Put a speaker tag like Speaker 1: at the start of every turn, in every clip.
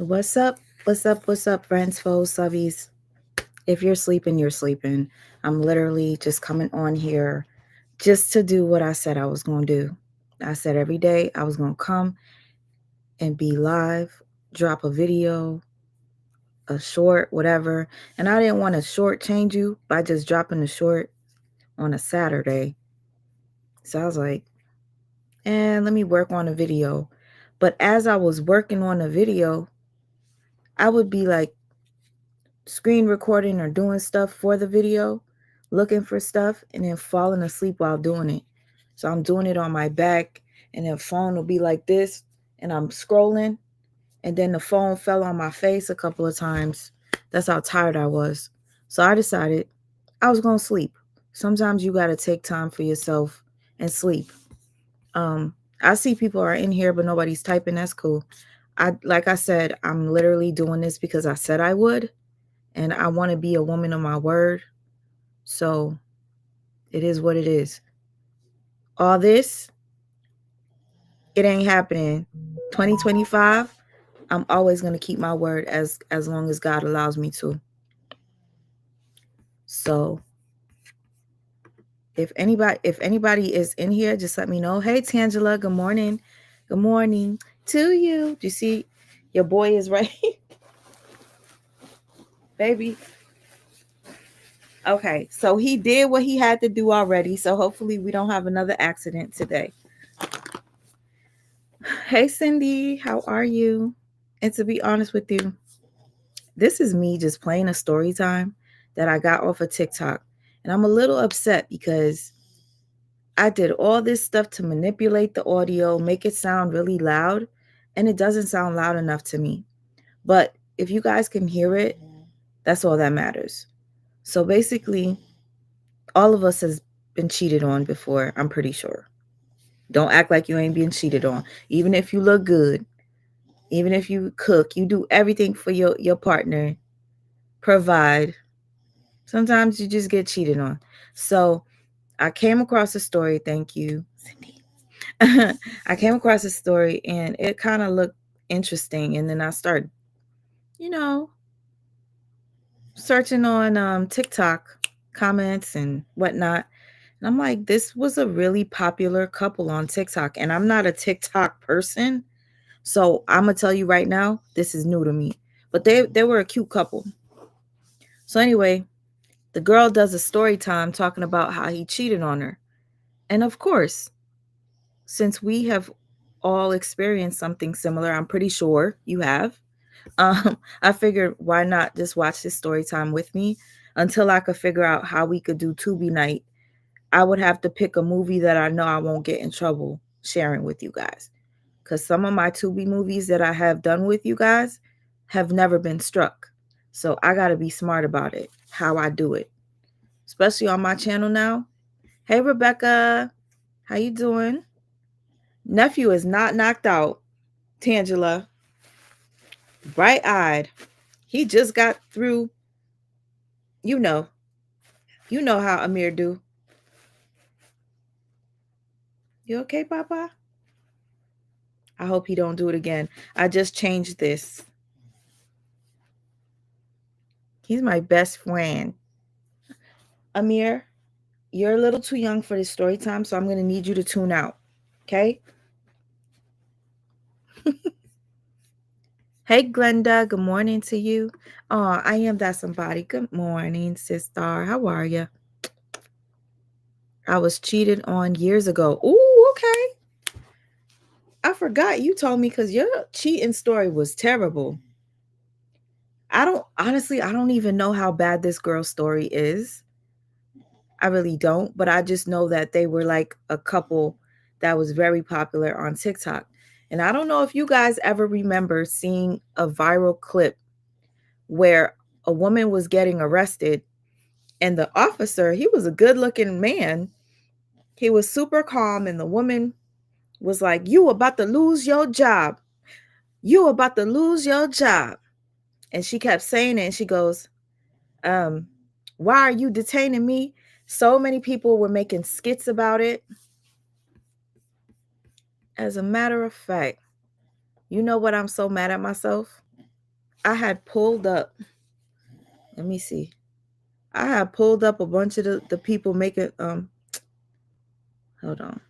Speaker 1: What's up? What's up? What's up, friends, foes, subbies? If you're sleeping, you're sleeping. I'm literally just coming on here just to do what I said I was going to do. I said every day I was going to come and be live, drop a video, a short, whatever. And I didn't want to shortchange you by just dropping a short on a Saturday. So I was like, let me work on a video. But as I was working on a video, I would be like, screen recording or doing stuff for the video, looking for stuff, and then falling asleep while doing it. So I'm doing it on my back, and the phone will be like this, and I'm scrolling, and then the phone fell on my face a couple of times. That's how tired I was. So I decided I was going to sleep. Sometimes you got to take time for yourself and sleep. I see people are in here, but nobody's typing. That's cool. Like I said, I'm literally doing this because I said I would, and I want to be a woman of my word. So it is what it is. All this, it ain't happening. 2025, I'm always going to keep my word as long as God allows me to. So if anybody is in here, just let me know. Hey Tangela, good morning. Good morning to you. Do you see your boy is right? Baby. Okay, so he did what he had to do already. So hopefully we don't have another accident today. Hey Cindy, how are you? And to be honest with you, this is me just playing a story time that I got off of TikTok. And I'm a little upset because I did all this stuff to manipulate the audio, make it sound really loud, and it doesn't sound loud enough to me. But if you guys can hear it, that's all that matters. So basically, all of us has been cheated on before, I'm pretty sure. Don't act like you ain't being cheated on. Even if you look good, even if you cook, you do everything for your partner, provide. Sometimes you just get cheated on. So I came across a story. Thank you, Cindy. I came across a story and it kind of looked interesting. And then I started, you know, searching on TikTok comments and whatnot. And I'm like, this was a really popular couple on TikTok. And I'm not a TikTok person. So I'm going to tell you right now, this is new to me. But they were a cute couple. So anyway, the girl does a story time talking about how he cheated on her. And of course, since we have all experienced something similar, I'm pretty sure you have. I figured why not just watch this story time with me until I could figure out how we could do Tubi night. I would have to pick a movie that I know I won't get in trouble sharing with you guys. Because some of my Tubi movies that I have done with you guys have never been struck. So I got to be smart about it, how I do it, especially on my channel now. Hey, Rebecca, how you doing? Nephew is not knocked out. Tangela, bright-eyed. He just got through. You know, you know how Amir do. You okay, Papa? I hope he don't do it again. I just changed this. He's my best friend. Amir, you're a little too young for this story time, so I'm going to need you to tune out. Okay? Hey, Glenda. Good morning to you. Oh, I am that somebody. Good morning, sister. How are you? I was cheated on years ago. Ooh, okay. I forgot you told me because your cheating story was terrible. I don't even know how bad this girl's story is. I really don't, but I just know that they were like a couple that was very popular on TikTok. And I don't know if you guys ever remember seeing a viral clip where a woman was getting arrested and the officer, he was a good looking man. He was super calm and the woman was like, "You about to lose your job. You about to lose your job." And she kept saying it and she goes, um, "Why are you detaining me?" So many people were making skits about it. As a matter of fact, you know what I'm so mad at myself? I had pulled up, let me see. I had pulled up a bunch of the people making, hold on.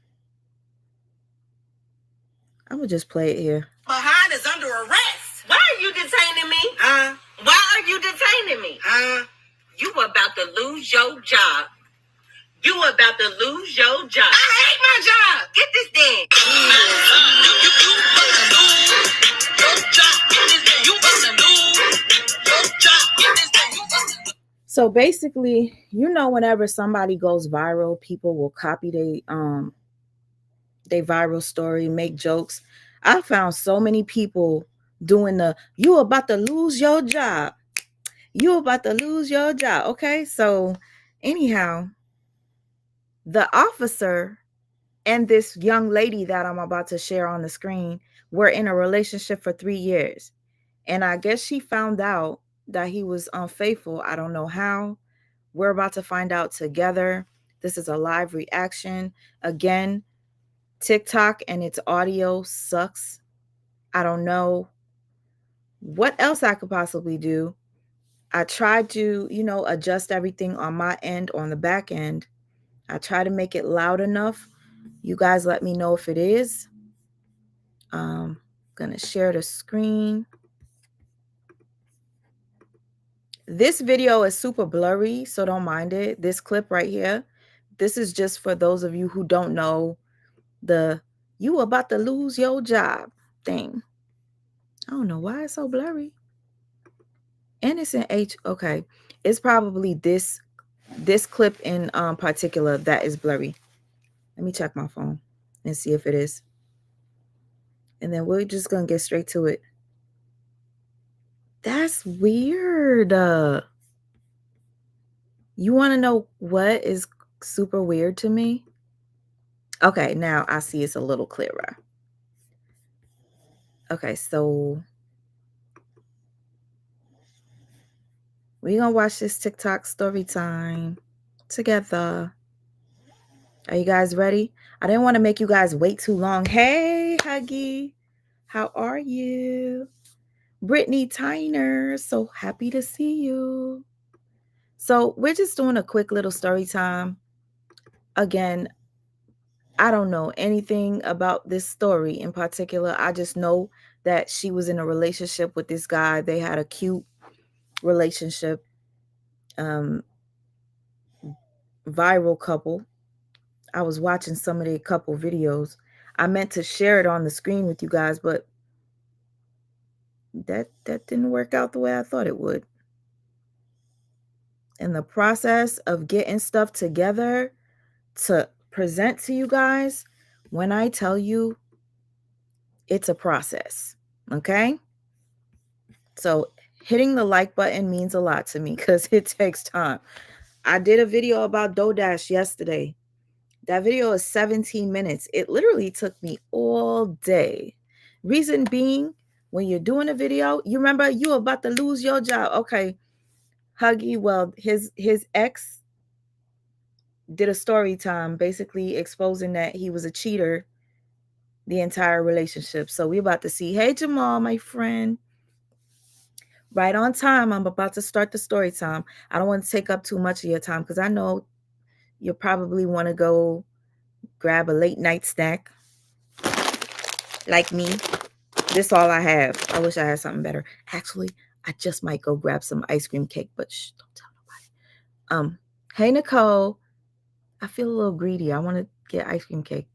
Speaker 1: I would just play it here.
Speaker 2: Facade is under arrest. Why are you detaining me? Huh? Why are you detaining me? Huh? You about to lose your job. You about to lose your job. I hate my job. Get this thing.
Speaker 1: So basically, whenever somebody goes viral, people will copy they viral story, make jokes. I found so many people doing you about to lose your job. You about to lose your job. Okay. So anyhow, the officer and this young lady that I'm about to share on the screen were in a relationship for 3 years. And I guess she found out that he was unfaithful. I don't know how. We're about to find out together. This is a live reaction. Again, TikTok and its audio sucks. I don't know what else I could possibly do. I tried to, adjust everything on my end, on the back end. I try to make it loud enough. You guys let me know if it is. I'm going to share the screen. This video is super blurry, so don't mind it. This clip right here, this is just for those of you who don't know the you about to lose your job thing. I don't know why it's so blurry. And it's in H. Okay. It's probably this clip in particular that is blurry. Let me check my phone and see if it is. And then we're just going to get straight to it. That's weird. You want to know what is super weird to me? Okay, now I see it's a little clearer. Okay, so we're going to watch this TikTok story time together. Are you guys ready? I didn't want to make you guys wait too long. Hey, Huggy. How are you? Brittany Tyner. So happy to see you. So we're just doing a quick little story time. Again, I don't know anything about this story in particular. I just know that she was in a relationship with this guy. They had a cute relationship. Viral couple. I was watching some of their couple videos. I meant to share it on the screen with you guys, but that didn't work out the way I thought it would. In the process of getting stuff together to present to you guys, when I tell you it's a process, okay? So hitting the like button means a lot to me because it takes time. I did a video about DoorDash yesterday. That video is 17 minutes. It literally took me all day. Reason being, when you're doing a video, you remember you were about to lose your job. Okay, Huggy, well, his ex did a story time basically exposing that he was a cheater the entire relationship. So we're about to see. Hey, Jamal, my friend. Right on time, I'm about to start the story time. I don't want to take up too much of your time because I know you'll probably want to go grab a late night snack like me. This is all I have. I wish I had something better. Actually, I just might go grab some ice cream cake, but shh, don't tell nobody. Hey, Nicole. I feel a little greedy. I want to get ice cream cake.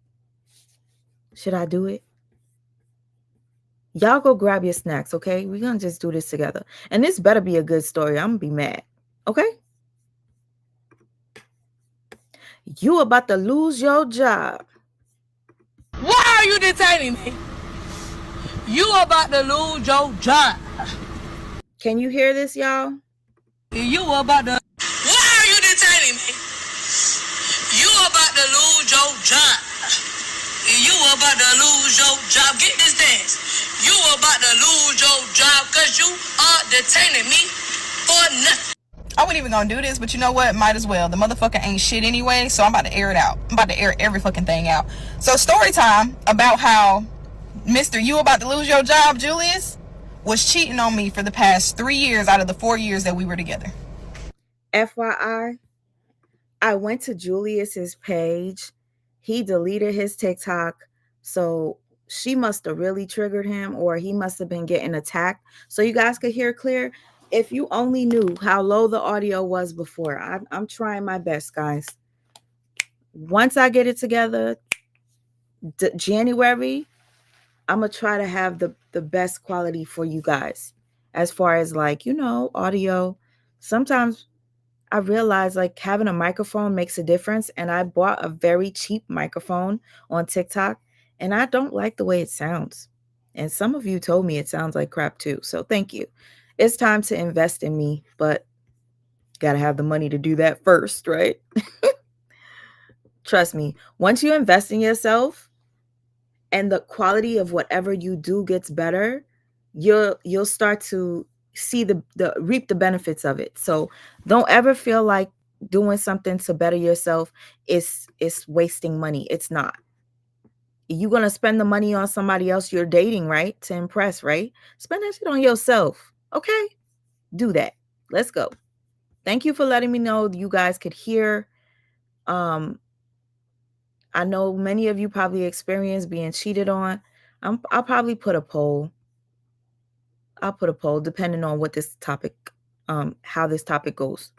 Speaker 1: Should I do it? Y'all go grab your snacks, okay? We're going to just do this together. And this better be a good story. I'm going to be mad, okay? You about to lose your job.
Speaker 2: Why are you detaining me? You about to lose your job.
Speaker 1: Can you hear this, y'all?
Speaker 2: You about to... Why are you detaining me? You about to lose your job. You about to lose your job. Get this dance. You about to lose your job because you are detaining me for nothing. I wasn't even gonna do this, but you know what? Might as well. The motherfucker ain't shit anyway, so I'm about to air it out. I'm about to air every fucking thing out. So story time about how Mr. You about to lose your job, Julius, was cheating on me for the past 3 years out of the 4 years that we were together.
Speaker 1: FYI, I went to Julius's page. He deleted his TikTok. So she must have really triggered him, or he must have been getting attacked. So you guys could hear clear. If you only knew how low the audio was before, I'm trying my best, guys. Once I get it together, January, I'm going to try to have the best quality for you guys. As far as like, audio. Sometimes I realized like having a microphone makes a difference. And I bought a very cheap microphone on TikTok, and I don't like the way it sounds. And some of you told me it sounds like crap too. So thank you. It's time to invest in me, but got to have the money to do that first, right? Trust me, once you invest in yourself and the quality of whatever you do gets better, you'll start to see the reap the benefits of it. So don't ever feel like doing something to better yourself is wasting money. It's not. You're gonna spend the money on somebody else you're dating, right? To impress, right? Spend that shit on yourself. Okay? Do that. Let's go. Thank you for letting me know you guys could hear. I know many of you probably experienced being cheated on. I'll probably put a poll. I'll put a poll depending on what this topic, how this topic goes.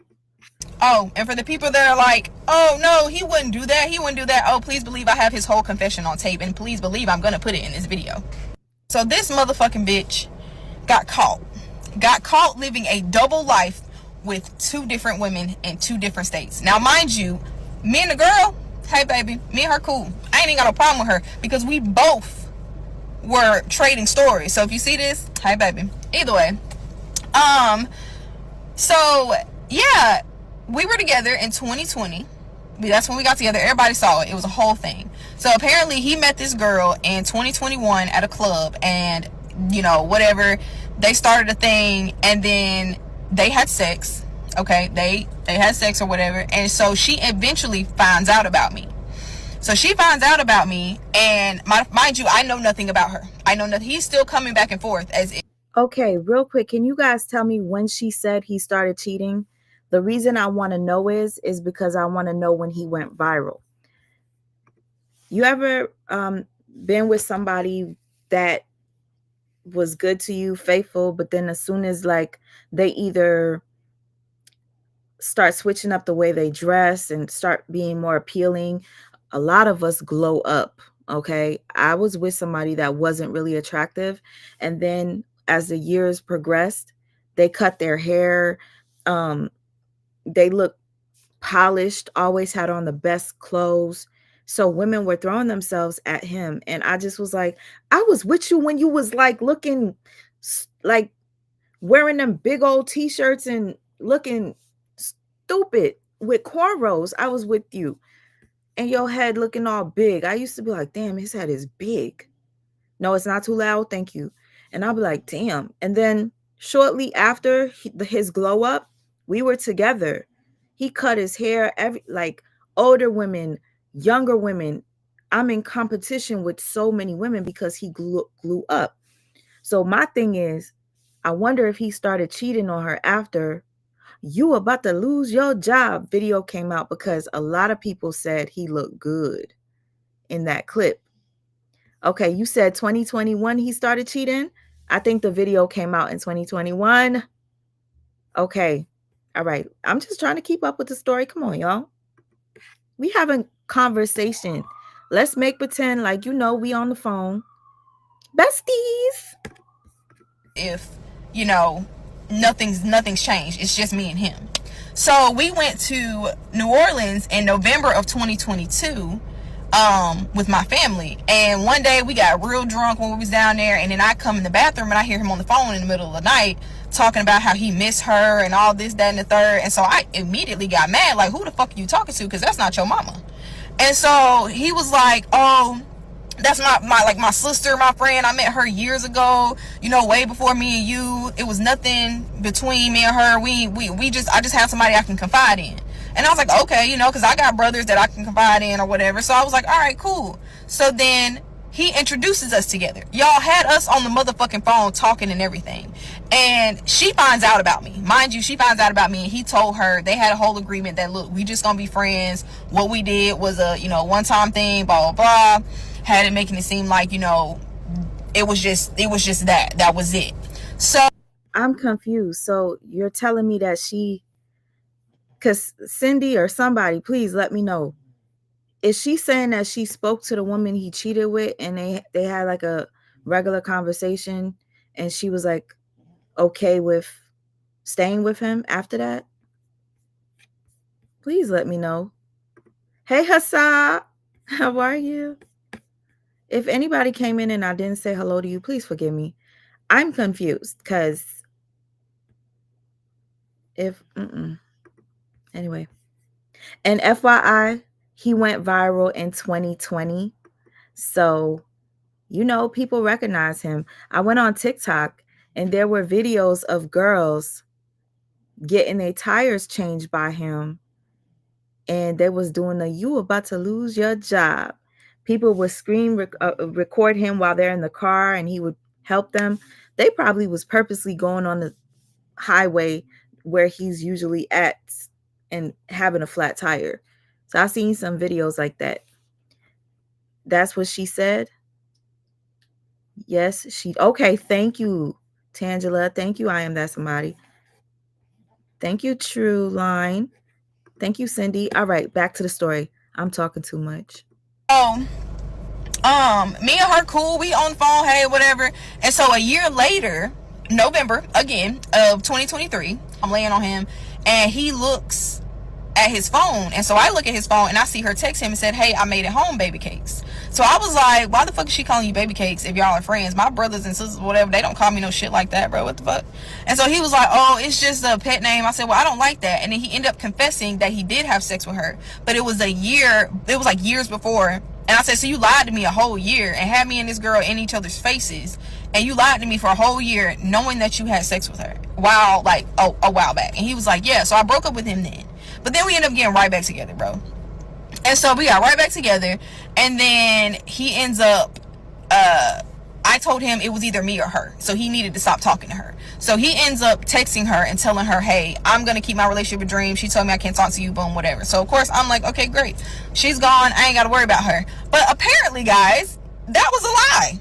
Speaker 2: Oh, and for the people that are like, oh no, he wouldn't do that, oh, please believe I have his whole confession on tape, and please believe I'm gonna put it in this video. So this motherfucking bitch got caught living a double life with 2 different women in 2 different states. Now mind you, me and the girl, hey baby, me and her cool. I ain't even got no problem with her because we both were trading stories. So if you see this, hey baby. Either way, so yeah, we were together in 2020. That's when we got together. Everybody saw it. It was a whole thing. So apparently he met this girl in 2021 at a club, and whatever, they started a thing, and then they had sex. Okay, they had sex or whatever, and so she eventually finds out about me. So she finds out about me, and mind you, I know nothing about her. I know nothing. He's still coming back and forth as if.
Speaker 1: Okay, real quick, can you guys tell me when she said he started cheating? The reason I want to know is because I want to know when he went viral. You ever been with somebody that was good to you, faithful, but then as soon as like they either start switching up the way they dress and start being more appealing, a lot of us glow up. Okay, I was with somebody that wasn't really attractive, and then as the years progressed, they cut their hair, they look polished, always had on the best clothes. So women were throwing themselves at him, and I just was like, I was with you when you was like looking like wearing them big old t-shirts and looking stupid with cornrows. I was with you, and your head looking all big. I used to be like, damn, his head is big. No, it's not too loud, thank you. And I'll be like, damn. And then shortly after his glow up, we were together. He cut his hair, like older women, younger women. I'm in competition with so many women because he grew up. So my thing is, I wonder if he started cheating on her after "You About to Lose Your Job" video came out, because a lot of people said he looked good in that clip. Okay, you said 2021 he started cheating. I think the video came out in 2021. Okay. All right. I'm just trying to keep up with the story. Come on, y'all. We having conversation. Let's make pretend like we on the phone. Besties.
Speaker 2: If nothing's changed. It's just me and him. So we went to New Orleans in November of 2022 with my family, and one day we got real drunk when we was down there, and then I come in the bathroom and I hear him on the phone in the middle of the night talking about how he missed her and all this, that, and the third. And so I immediately got mad, like, who the fuck are you talking to? Because that's not your mama. And so he was like, oh, that's my sister, my friend. I met her years ago, way before me and you. It was nothing between me and her. I just have somebody I can confide in. And I was like, okay, because I got brothers that I can confide in or whatever. So I was like, all right, cool. So then he introduces us together. Y'all had us on the motherfucking phone talking and everything. And she finds out about me. Mind you, she finds out about me, and he told her, they had a whole agreement that, look, we just gonna be friends. What we did was a, one-time thing, blah, blah, blah. Had it making it seem like, it was just that. That was it. So
Speaker 1: I'm confused. So you're telling me that because Cindy or somebody, please let me know. Is she saying that she spoke to the woman he cheated with and they had like a regular conversation and she was like okay with staying with him after that? Please let me know. Hey, Facade, how are you? If anybody came in and I didn't say hello to you, please forgive me. I'm confused because anyway. And FYI, he went viral in 2020. So, people recognize him. I went on TikTok and there were videos of girls getting their tires changed by him. And they was doing you about to lose your job. People would record him while they're in the car and he would help them. They probably was purposely going on the highway where he's usually at and having a flat tire. So I've seen some videos like that. That's what she said. Yes, okay, thank you, Tangela. Thank you, I am that somebody. Thank you, True Line. Thank you, Cindy. All right, back to the story. I'm talking too much.
Speaker 2: Me and her cool, we on the phone, hey, whatever. And so a year later, November again of 2023, I'm laying on him and he looks at his phone, and so I look at his phone and I see her text him and said, hey, I made it home, baby cakes. So I was like, why the fuck is she calling you baby cakes if y'all are friends? My brothers and sisters, whatever, they don't call me no shit like that, bro. What the fuck? And so he was like, oh, it's just a pet name. I said, well, I don't like that. And then he ended up confessing that he did have sex with her, but it was like years before. And I said, so you lied to me a whole year and had me and this girl in each other's faces, and you lied to me for a whole year knowing that you had sex with her a while back. And he was like, yeah. So I broke up with him then. But then we ended up getting right back together, bro. And so we got right back together. And then he ends up, I told him it was either me or her. So he needed to stop talking to her. So he ends up texting her and telling her, hey, I'm going to keep my relationship a dream. She told me I can't talk to you, boom, whatever. So, of course, I'm like, okay, great. She's gone. I ain't got to worry about her. But apparently, guys, that was a lie.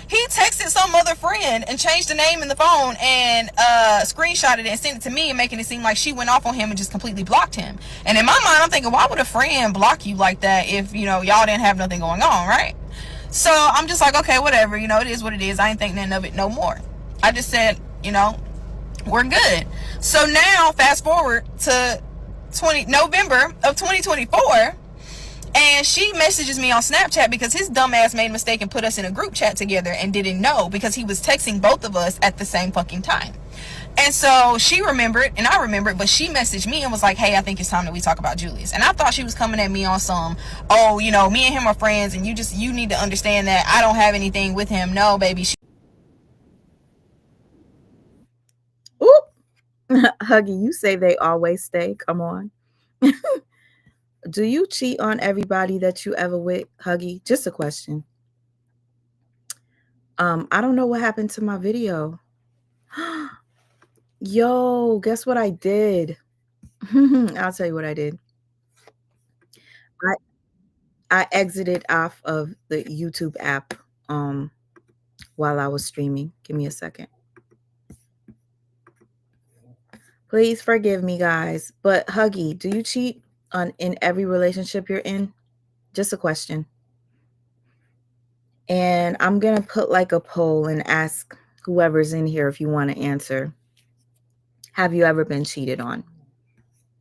Speaker 2: He texted some other friend and changed the name in the phone and screenshotted it and sent it to me, and making it seem like she went off on him and just completely blocked him. And in my mind, I'm thinking, why would a friend block you like that if, y'all didn't have nothing going on, right? So I'm just like, okay, whatever, it is what it is. I ain't think nothing of it no more. I just said, we're good. So now, fast forward to November of 2024, and she messages me on Snapchat because his dumb ass made a mistake and put us in a group chat together and didn't know, because he was texting both of us at the same fucking time. And so she remembered and I remembered, but she messaged me and was like, hey, I think it's time that we talk about Julius. And I thought she was coming at me on some, oh, me and him are friends and you need to understand that I don't have anything with him. No, baby.
Speaker 1: Oop. Huggy, you say they always stay. Come on. Do you cheat on everybody that you ever with, Huggy? Just a question. I don't know what happened to my video. Yo, guess what I did? I'll tell you what I did. I exited off of the YouTube app while I was streaming. Give me a second. Please forgive me, guys. But Huggy, do you cheat in every relationship you're in? Just a question. And I'm going to put like a poll and ask whoever's in here if you want to answer. Have you ever been cheated on?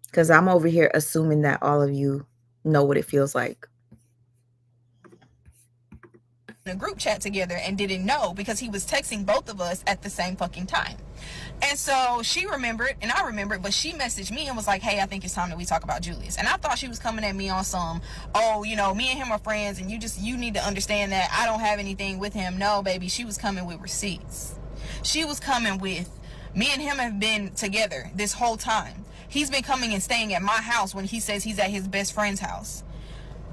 Speaker 1: Because I'm over here assuming that all of you know what it feels like.
Speaker 2: In a group chat together and didn't know, because he was texting both of us at the same fucking time. And so she remembered and I remembered, but she messaged me and was like, hey, I think it's time that we talk about Julius. And I thought she was coming at me on some, oh, me and him are friends and you need to understand that I don't have anything with him. No, baby. She was coming with receipts. She was coming with, me and him have been together this whole time. He's been coming and staying at my house when he says he's at his best friend's house.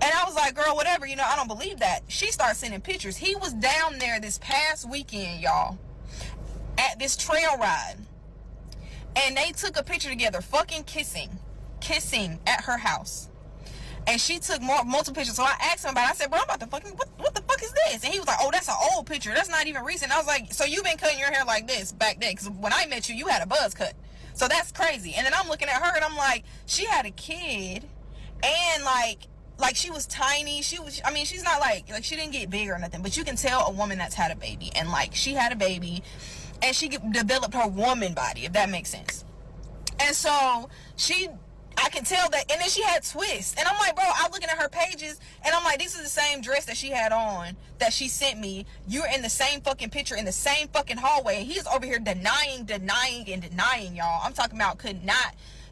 Speaker 2: And I was like, girl, whatever, you know, I don't believe that. She started sending pictures. He was down there this past weekend, y'all, at this trail ride. And they took a picture together, fucking kissing at her house. And she took multiple pictures. So I asked him about it. I said, bro, I'm about to fucking, what the fuck is this? And he was like, oh, that's an old picture. That's not even recent. I was like, so you've been cutting your hair like this back then? Because when I met you, you had a buzz cut. So that's crazy. And then I'm looking at her and I'm like, she had a kid. And like she was tiny. I mean, she's not like she didn't get big or nothing. But you can tell a woman that's had a baby. And like, she had a baby. And she developed her woman body, if that makes sense. And so I can tell that, and then she had twists, and I'm like, bro, I'm looking at her pages, and I'm like, this is the same dress that she had on, that she sent me. You're in the same fucking picture, in the same fucking hallway, and he's over here denying, y'all. I'm talking about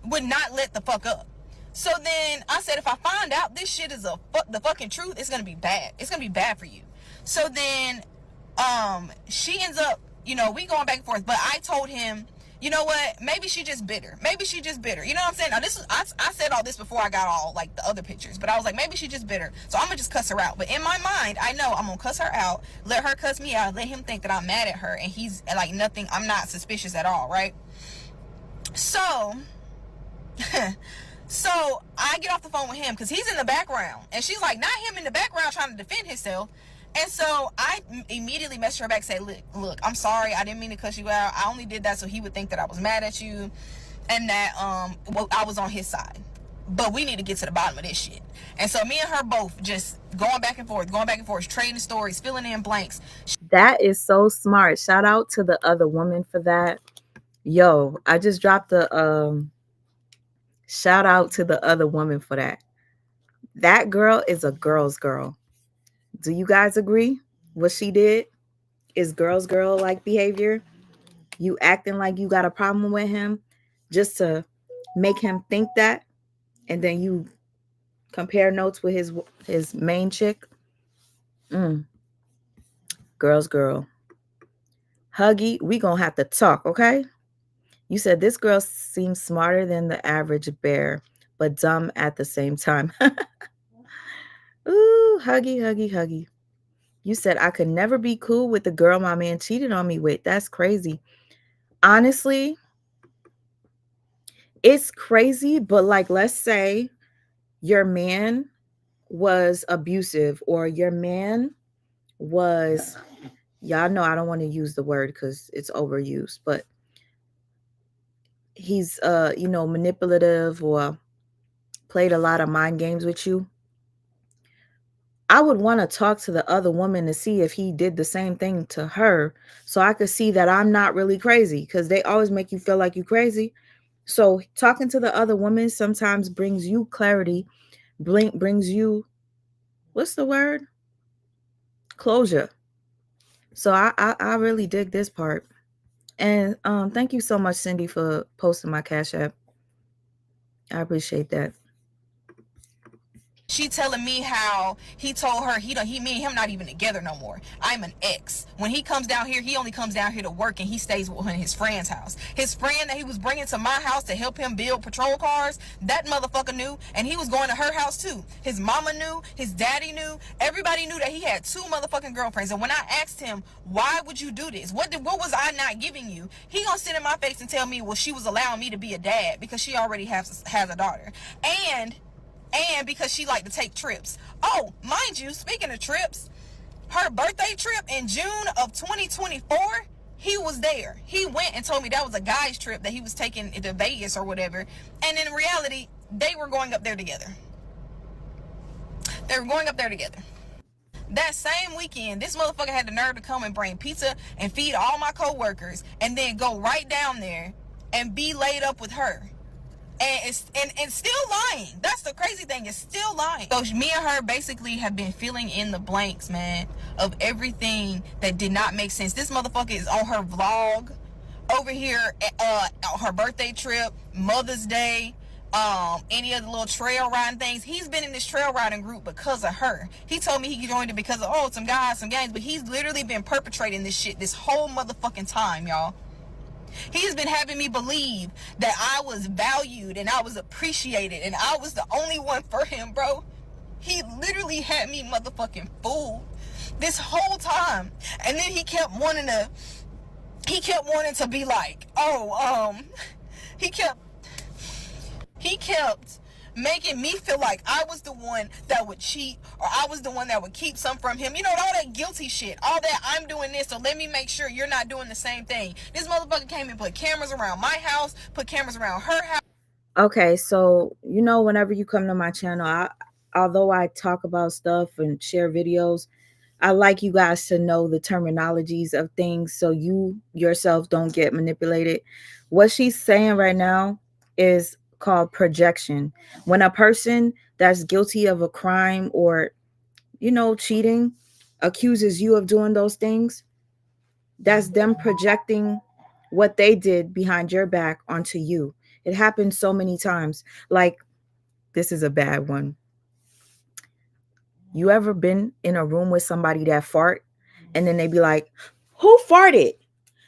Speaker 2: would not let the fuck up. So then I said, if I find out this shit is the fucking truth, it's gonna be bad. It's gonna be bad for you. So then, she ends up, you know, we going back and forth, but I told him, you know what? Maybe she just bitter. You know what I'm saying? Now I said all this before I got all like the other pictures, but I was like, maybe she just bitter. So I'm gonna just cuss her out. But in my mind, I know I'm gonna cuss her out, let her cuss me out, let him think that I'm mad at her, and he's like nothing. I'm not suspicious at all, right? So, so I get off the phone with him because he's in the background, and she's like, not him in the background trying to defend himself. And so I immediately messaged her back, say, look, I'm sorry, I didn't mean to cuss you out. I only did that so he would think that I was mad at you, and that I was on his side. But we need to get to the bottom of this shit. And so me and her both just going back and forth, trading stories, filling in blanks.
Speaker 1: That is so smart. Shout out to the other woman for that. Yo, I just dropped a shout out to the other woman for that. That girl is a girl's girl. Do you guys agree? What she did is girl's girl like behavior. You acting like you got a problem with him just to make him think that, and then you compare notes with his main chick. Girl's girl. Huggy, we gonna have to talk, okay? You said this girl seems smarter than the average bear, but dumb at the same time. Ooh, huggy. You said I could never be cool with the girl my man cheated on me with. That's crazy. Honestly, it's crazy, but like, let's say your man was abusive, or your man was, y'all know I don't want to use the word because it's overused, but he's manipulative or played a lot of mind games with you. I would want to talk to the other woman to see if he did the same thing to her, so I could see that I'm not really crazy, because they always make you feel like you're crazy. So talking to the other woman sometimes brings you clarity, brings you, what's the word? Closure. So I really dig this part. And thank you so much, Cindy, for posting my Cash App. I appreciate that.
Speaker 2: She telling me how he told her me and him not even together no more. I'm an ex. When he comes down here, he only comes down here to work, and he stays in his friend's house. His friend that he was bringing to my house to help him build patrol cars, that motherfucker knew, and he was going to her house too. His mama knew, his daddy knew, everybody knew that he had 2 motherfucking girlfriends. And when I asked him, why would you do this? What was I not giving you? He gonna sit in my face and tell me, well, she was allowing me to be a dad because she already has a daughter. And because she liked to take trips. Oh, mind you, speaking of trips, her birthday trip in June of 2024, he was there. He went and told me that was a guy's trip that he was taking to Vegas or whatever. And in reality, they were going up there together. That same weekend, this motherfucker had the nerve to come and bring pizza and feed all my coworkers, and then go right down there and be laid up with her. And still lying. That's the crazy thing. It's still lying. So me and her basically have been filling in the blanks, man, of everything that did not make sense. This motherfucker is on her vlog over here, on her birthday trip, Mother's Day, any of the little trail riding things. He's been in this trail riding group because of her. He told me he joined it because of, some guys, some gangs, but he's literally been perpetrating this shit this whole motherfucking time, y'all. He's been having me believe that I was valued and I was appreciated and I was the only one for him, bro. He literally had me motherfucking fooled this whole time. And then he kept wanting to be like, he kept making me feel like I was the one that would cheat, or I was the one that would keep some from him. You know, all that guilty shit. All that, I'm doing this, so let me make sure you're not doing the same thing. This motherfucker came and put cameras around my house, put cameras around her house.
Speaker 1: Okay, so whenever you come to my channel, although I talk about stuff and share videos, I like you guys to know the terminologies of things so you yourself don't get manipulated. What she's saying right now is called projection. When a person that's guilty of a crime or, cheating, accuses you of doing those things, that's them projecting what they did behind your back onto you. It happens so many times. Like, this is a bad one. You ever been in a room with somebody that fart and then they be like, who farted?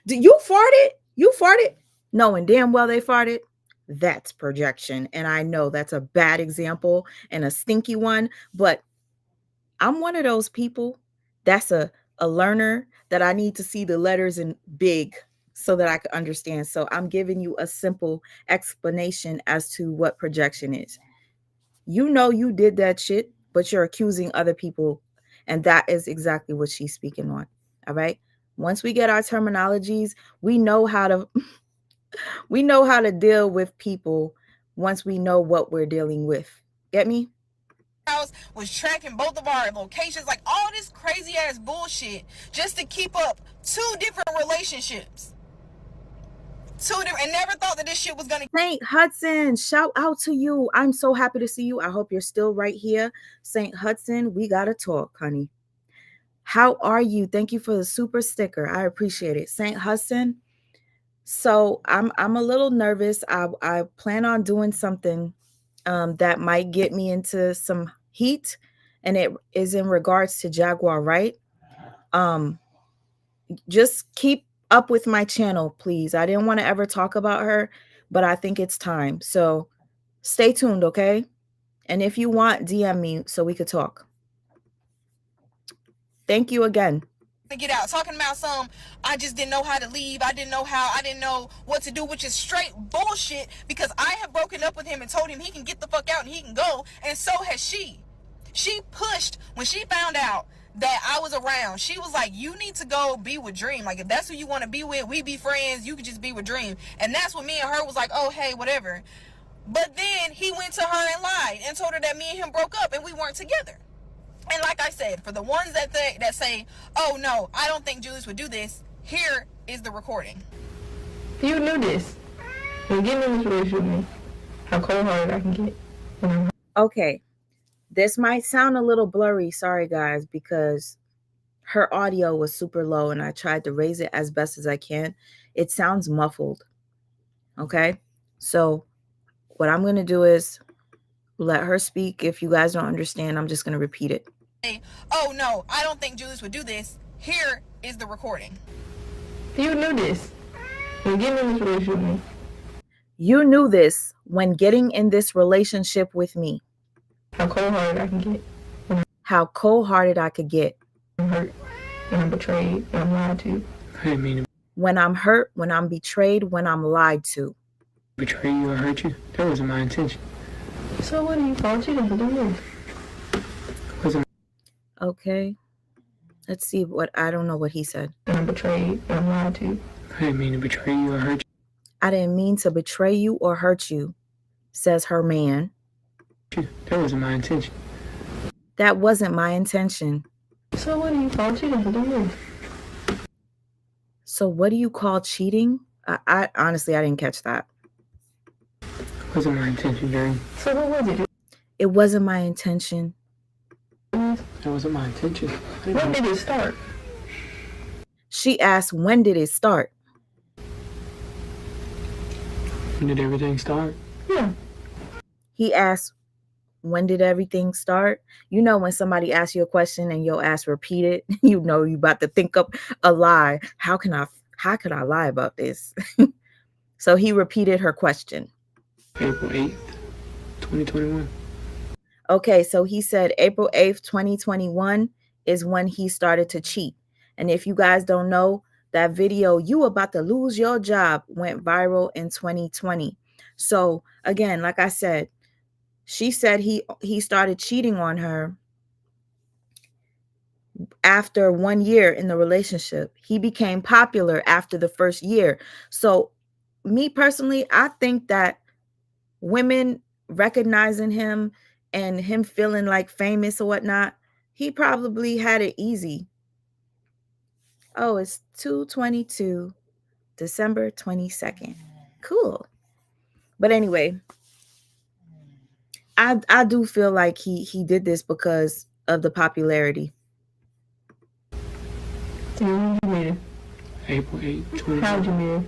Speaker 1: Did you farted? You farted? Knowing damn well they farted. That's projection. And I know that's a bad example and a stinky one, but I'm one of those people that's a learner that I need to see the letters in big so that I can understand. So I'm giving you a simple explanation as to what projection is. You know you did that shit, but you're accusing other people. And that is exactly what she's speaking on. All right. Once we get our terminologies, we know how to deal with people once we know what we're dealing with. Get me?
Speaker 2: House was tracking both of our locations, like all this crazy ass bullshit just to keep up 2 different relationships. And never thought that this shit was gonna.
Speaker 1: Saint Hudson, shout out to you. I'm so happy to see you. I hope you're still right here. Saint Hudson, we gotta talk, honey. How are you? Thank you for the super sticker. I appreciate it. Saint Hudson. So I'm a little nervous. I plan on doing something that might get me into some heat, and it is in regards to Jaguar, right? Just keep up with my channel, please. I didn't want to ever talk about her, but I think it's time. So stay tuned, okay? And if you want, DM me so we could talk. Thank you again.
Speaker 2: To get out, talking about I just didn't know how to leave. I didn't know what to do, which is straight bullshit, because I have broken up with him and told him he can get the fuck out and he can go, and so has she. She pushed when she found out that I was around. She was like, you need to go be with Dream. Like, if that's who you want to be with, we be friends. You could just be with Dream. And that's when me and her was like, oh, hey, whatever. But then he went to her and lied and told her that me and him broke up and we weren't together. And like I said, for the ones that say, oh no, I don't think Julius would do this, here is the recording.
Speaker 3: You knew this. You're getting in this relationship with me. How cold-hearted I can get.
Speaker 1: Okay. This might sound a little blurry, sorry guys, because her audio was super low and I tried to raise it as best as I can. It sounds muffled. Okay? So what I'm going to do is let her speak. If you guys don't understand, I'm just going to repeat it.
Speaker 2: Oh no, I don't think Julius would do this. Here is the recording.
Speaker 3: You knew this. You're getting in this relationship with me.
Speaker 1: You knew this when getting in this relationship with me.
Speaker 3: How cold-hearted I can get.
Speaker 1: How cold-hearted I could get.
Speaker 3: I'm hurt, when I'm betrayed, when I'm lied to.
Speaker 4: I didn't mean to
Speaker 1: When I'm hurt, when I'm betrayed, when I'm lied to.
Speaker 4: betray you or hurt you. That wasn't my intention.
Speaker 3: So what do you call cheating for doing this?
Speaker 4: Wasn't
Speaker 1: Okay. Let's see I don't know what he said.
Speaker 3: When I'm betrayed, when I'm lied to.
Speaker 4: I didn't mean to betray you or hurt
Speaker 1: I didn't mean to betray you or hurt you, says her man.
Speaker 4: you. That wasn't my intention.
Speaker 1: That wasn't my intention.
Speaker 3: So what do you call cheating for doing this?
Speaker 1: So what do you call cheating? I honestly, I didn't catch that.
Speaker 4: Wasn't my intention, Jerry.
Speaker 3: So what was it?
Speaker 1: It wasn't my intention.
Speaker 4: That wasn't my intention.
Speaker 3: When did it start?
Speaker 1: She asked, when did it start?
Speaker 4: When did everything start?
Speaker 3: Yeah.
Speaker 1: He asked, when did everything start? You know, when somebody asks you a question and your ass repeat it, you know you about to think up a lie. How could I lie about this? So he repeated her question.
Speaker 4: April 8th, 2021.
Speaker 1: Okay, so he said April 8th, 2021 is when he started to cheat. And if you guys don't know, that video, "You About to Lose Your Job," went viral in 2020. So again, like I said, she said he started cheating on her after 1 year in the relationship. He became popular after the first year. So me personally, I think that women recognizing him and him feeling like famous or whatnot, he probably had it easy. Oh, it's 222, December 22nd. Cool. But anyway, I do feel like he did this because of the popularity.
Speaker 3: You meet her?
Speaker 4: April 8th, 20.
Speaker 3: How did you meet her?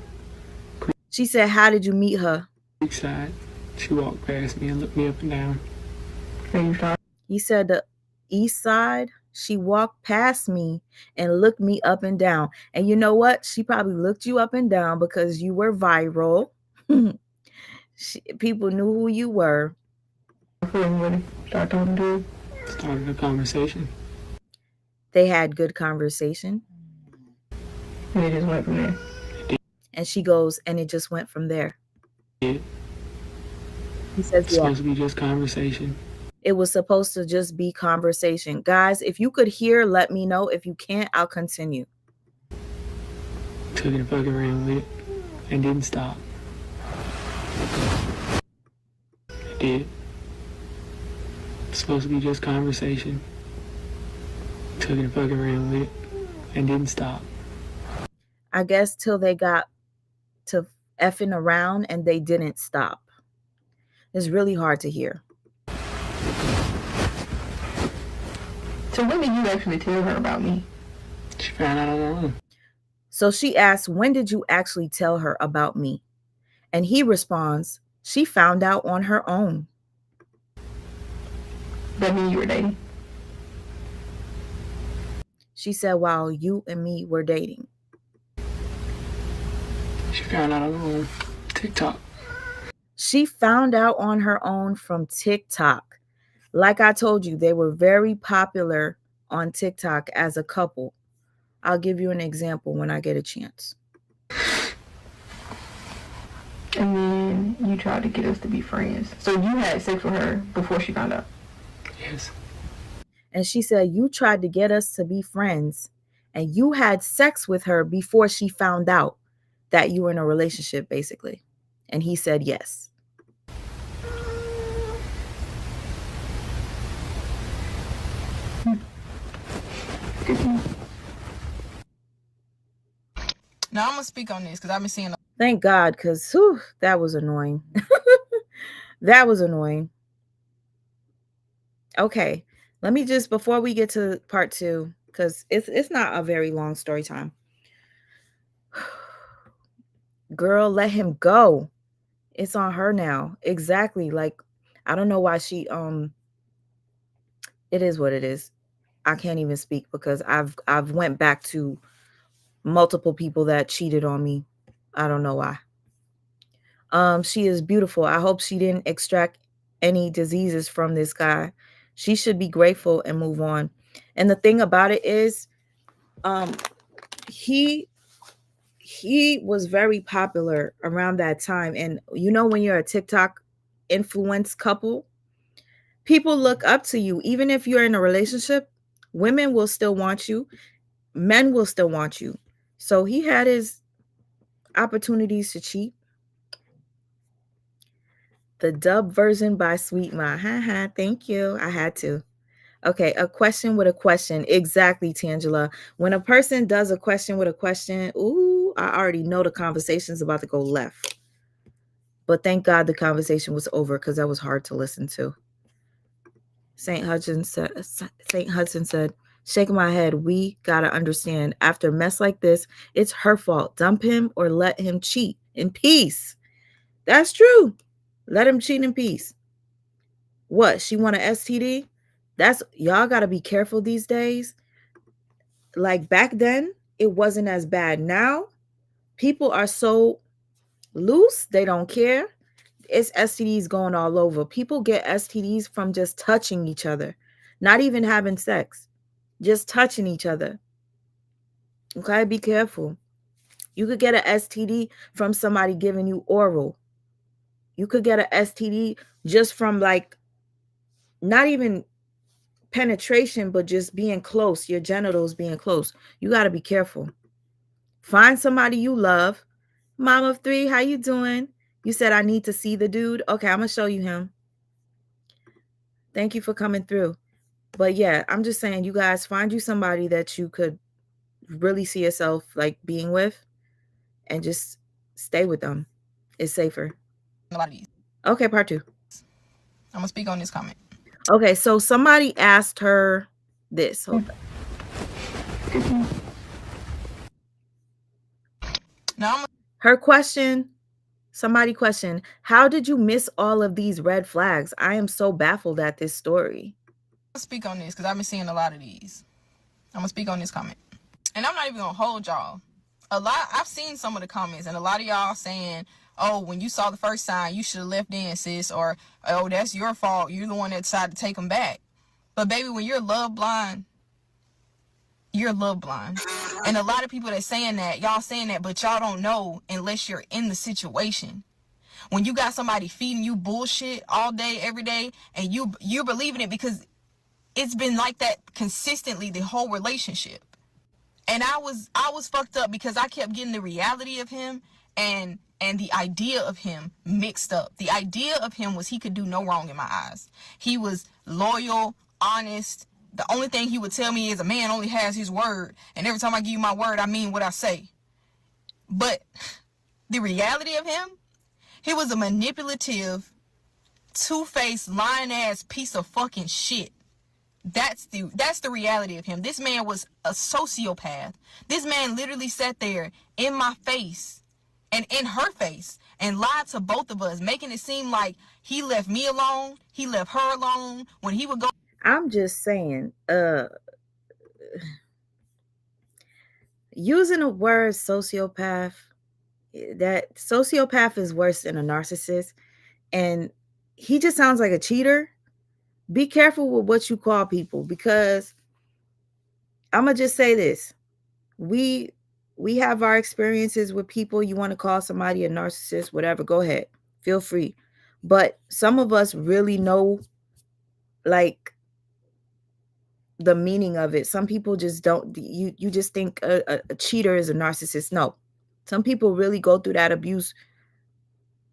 Speaker 1: She said, "How did you meet her?"
Speaker 4: Side. She walked past me and looked me up and down.
Speaker 3: And you started?
Speaker 1: He said the east side. She walked past me and looked me up and down. And you know what? She probably looked you up and down because you were viral. People knew who you were.
Speaker 3: Start talking to her.
Speaker 4: Started a conversation.
Speaker 1: They had good conversation.
Speaker 3: And it just went from there.
Speaker 1: And she goes, and it just went from there.
Speaker 4: Yeah.
Speaker 1: He says,
Speaker 4: It's supposed to be just conversation.
Speaker 1: It was supposed to just be conversation. Guys, if you could hear, let me know. If you can't, I'll continue.
Speaker 4: Took it and fucking ran with it and didn't stop. I did. It's supposed to be just conversation. Took it and fucking ran with it and didn't stop.
Speaker 1: I guess till they got to effing around and they didn't stop. It's really hard to hear.
Speaker 3: So when did you actually tell her about me?
Speaker 4: She found out on her own.
Speaker 1: So she asks, "When did you actually tell her about me?" And he responds, "She found out on her own."
Speaker 3: That mean you were dating?
Speaker 1: She said, "While you and me were dating."
Speaker 4: She found out on her own. TikTok.
Speaker 1: She found out on her own from TikTok. Like I told you, they were very popular on TikTok as a couple. I'll give you an example when I get a chance.
Speaker 3: And then you tried to get us to be friends. So you had sex with her before she found out?
Speaker 4: Yes.
Speaker 1: And she said, "You tried to get us to be friends and you had sex with her before she found out that you were in a relationship, basically." And he said, "Yes."
Speaker 2: Now I'm gonna speak on this because I've been seeing.
Speaker 1: Thank God, because that was annoying. That was annoying. Okay, let me just, before we get to part 2, because it's not a very long story time. Girl, let him go. It's on her now. Exactly. Like, I don't know why she it is what it is. I can't even speak because I've went back to multiple people that cheated on me. I don't know why. She is beautiful. I hope she didn't extract any diseases from this guy. She should be grateful and move on. And the thing about it is, he was very popular around that time. And you know, when you're a TikTok influence couple, people look up to you. Even if you're in a relationship, women will still want you, men will still want you. So he had his opportunities to cheat. The dub version by Sweet Ma. Haha, thank you. I had to. Okay, a question with a question. Exactly, Tangela. When a person does a question with a question, ooh, I already know the conversation's about to go left. But thank God the conversation was over because that was hard to listen to. St. Hudson said, "Shaking my head, we gotta understand. After a mess like this, it's her fault. Dump him or let him cheat in peace." That's true. Let him cheat in peace. What? She want an STD? That's, y'all gotta be careful these days. Like back then, it wasn't as bad. Now, people are so loose, they don't care. it's STDs going all over. People get STDs from just touching each other, not even having sex, just touching each other. Okay, be careful. You could get an STD from somebody giving you oral. You could get an STD just from like not even penetration, but just being close, your genitals being close. You got to be careful. Find somebody you love. Mom of three, how you doing? You said I need to see the dude. Okay, I'm going to show you him. Thank you for coming through. But yeah, I'm just saying, you guys find you somebody that you could really see yourself like being with and just stay with them. It's safer.
Speaker 2: A lot of these.
Speaker 1: Okay, part 2.
Speaker 2: I'm gonna speak on this comment.
Speaker 1: Okay, so somebody asked her this. Hold on.
Speaker 2: Now
Speaker 1: Her question, somebody questioned, how did you miss all of these red flags? I am so baffled at this story.
Speaker 2: I'm gonna speak on this because I've been seeing a lot of these. I'm gonna speak on this comment. And I'm not even gonna hold y'all. I've seen some of the comments, and a lot of y'all saying, oh, when you saw the first sign, you should have left in, sis, or oh, that's your fault. You're the one that decided to take them back. But baby, when you're love blind, you're love blind. And a lot of people that saying that, y'all saying that, but y'all don't know unless you're in the situation. When you got somebody feeding you bullshit all day, every day, and you're believing it because it's been like that consistently the whole relationship. And I was fucked up because I kept getting the reality of him and the idea of him mixed up. The idea of him was he could do no wrong in my eyes. He was loyal, honest. The only thing he would tell me is a man only has his word. And every time I give you my word, I mean what I say. But the reality of him, he was a manipulative, two-faced, lying-ass piece of fucking shit. That's the reality of him. This man was a sociopath. This man literally sat there in my face and in her face and lied to both of us, making it seem like he left me alone, he left her alone when he would go.
Speaker 1: I'm just saying, using the word sociopath, that sociopath is worse than a narcissist, and he just sounds like a cheater. Be careful with what you call people, because I'm gonna just say this. We have our experiences with people. You want to call somebody a narcissist, whatever, go ahead. Feel free. But some of us really know like the meaning of it. Some people just don't. You just think a cheater is a narcissist. No. Some people really go through that abuse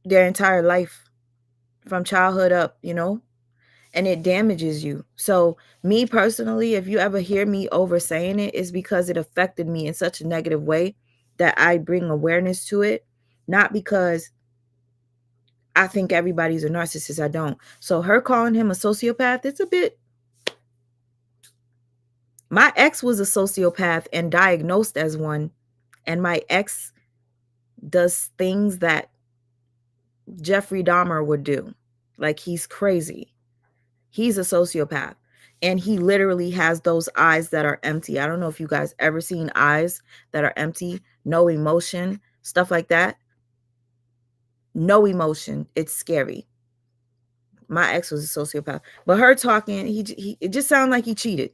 Speaker 1: their entire life from childhood up, and it damages you. So me personally, if you ever hear me over saying it, it's because it affected me in such a negative way that I bring awareness to it, not because I think everybody's a narcissist. I don't. So her calling him a sociopath, it's a bit. My ex was a sociopath and diagnosed as one, and my ex does things that Jeffrey Dahmer would do. Like, he's crazy. He's a sociopath, and he literally has those eyes that are empty. I don't know if you guys ever seen eyes that are empty, no emotion, stuff like that. No emotion. It's scary. My ex was a sociopath, but her talking, he it just sounded like he cheated.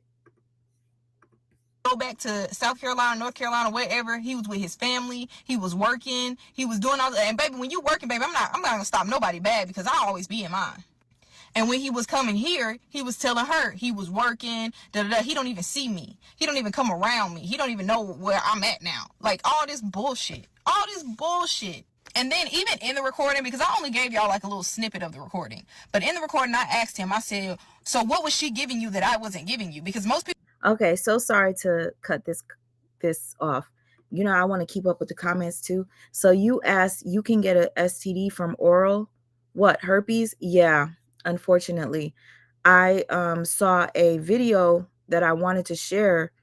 Speaker 2: Go back to South Carolina, North Carolina, wherever. He was with his family. He was working. He was doing all that. And baby, when you working, baby, I'm not gonna stop nobody bad because I always be in mine. And when he was coming here, he was telling her he was working. He don't even see me. He don't even come around me. He don't even know where I'm at now. Like, all this bullshit. All this bullshit. And then even in the recording, because I only gave y'all like a little snippet of the recording, but in the recording, I asked him, I said, so what was she giving you that I wasn't giving you? Because most people.
Speaker 1: Okay, so sorry to cut this off. I want to keep up with the comments too. So you asked, you can get a STD from oral. What, herpes? Yeah, unfortunately. I saw a video that I wanted to share.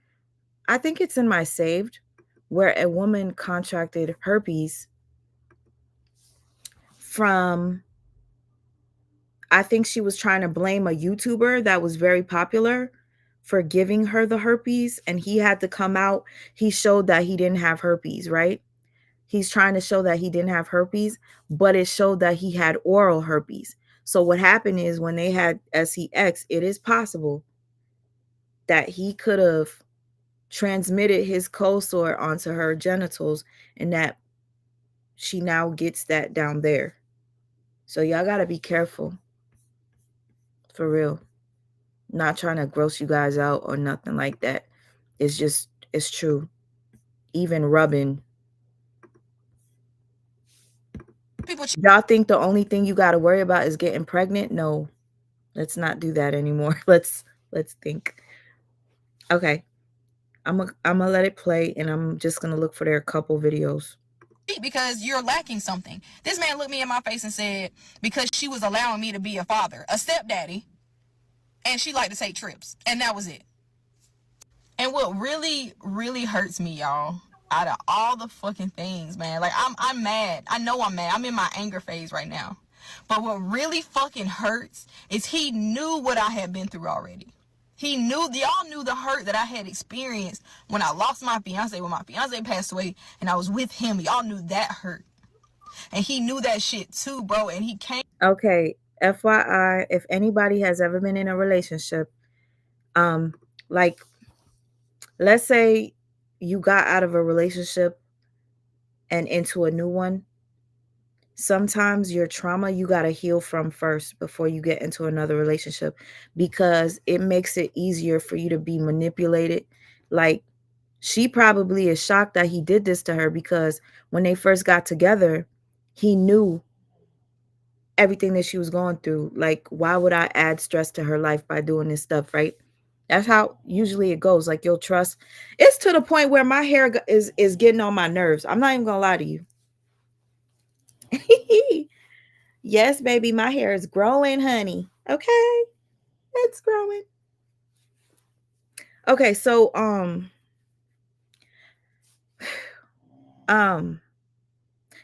Speaker 1: I think it's in my saved, where a woman contracted herpes from, I think she was trying to blame a YouTuber that was very popular for giving her the herpes, and he had to come out. He showed that he didn't have herpes, right? he's trying to show that he didn't have herpes, but it showed that he had oral herpes. So what happened is when they had sex, it is possible that he could have transmitted his cold sore onto her genitals, and that she now gets that down there. So y'all got to be careful. For real. Not trying to gross you guys out or nothing like that. It's just, it's true. Even rubbing. Y'all think the only thing you got to worry about is getting pregnant? No. Let's not do that anymore. Let's think. Okay. I'm gonna let it play, and I'm just gonna look for their couple videos.
Speaker 2: Because you're lacking something. This man looked me in my face and said, because she was allowing me to be a father, a stepdaddy, and she liked to take trips. And that was it. And what really, really hurts me, y'all, out of all the fucking things, man, like, I'm mad. I know I'm mad. I'm in my anger phase right now. But what really fucking hurts is he knew what I had been through already. He knew, y'all knew the hurt that I had experienced when I lost my fiance, when my fiance passed away, and I was with him. Y'all knew that hurt. And he knew that shit too, bro. And he came.
Speaker 1: Okay, FYI, if anybody has ever been in a relationship, like, let's say you got out of a relationship and into a new one. Sometimes your trauma you got to heal from first before you get into another relationship, because it makes it easier for you to be manipulated. Like, she probably is shocked that he did this to her, because when they first got together, he knew everything that she was going through. Like, why would I add stress to her life by doing this stuff, right? That's how usually it goes. Like, you'll trust. It's to the point where my hair is getting on my nerves. I'm not even gonna lie to you. Yes, baby, my hair is growing, honey. Okay, it's growing. Okay, so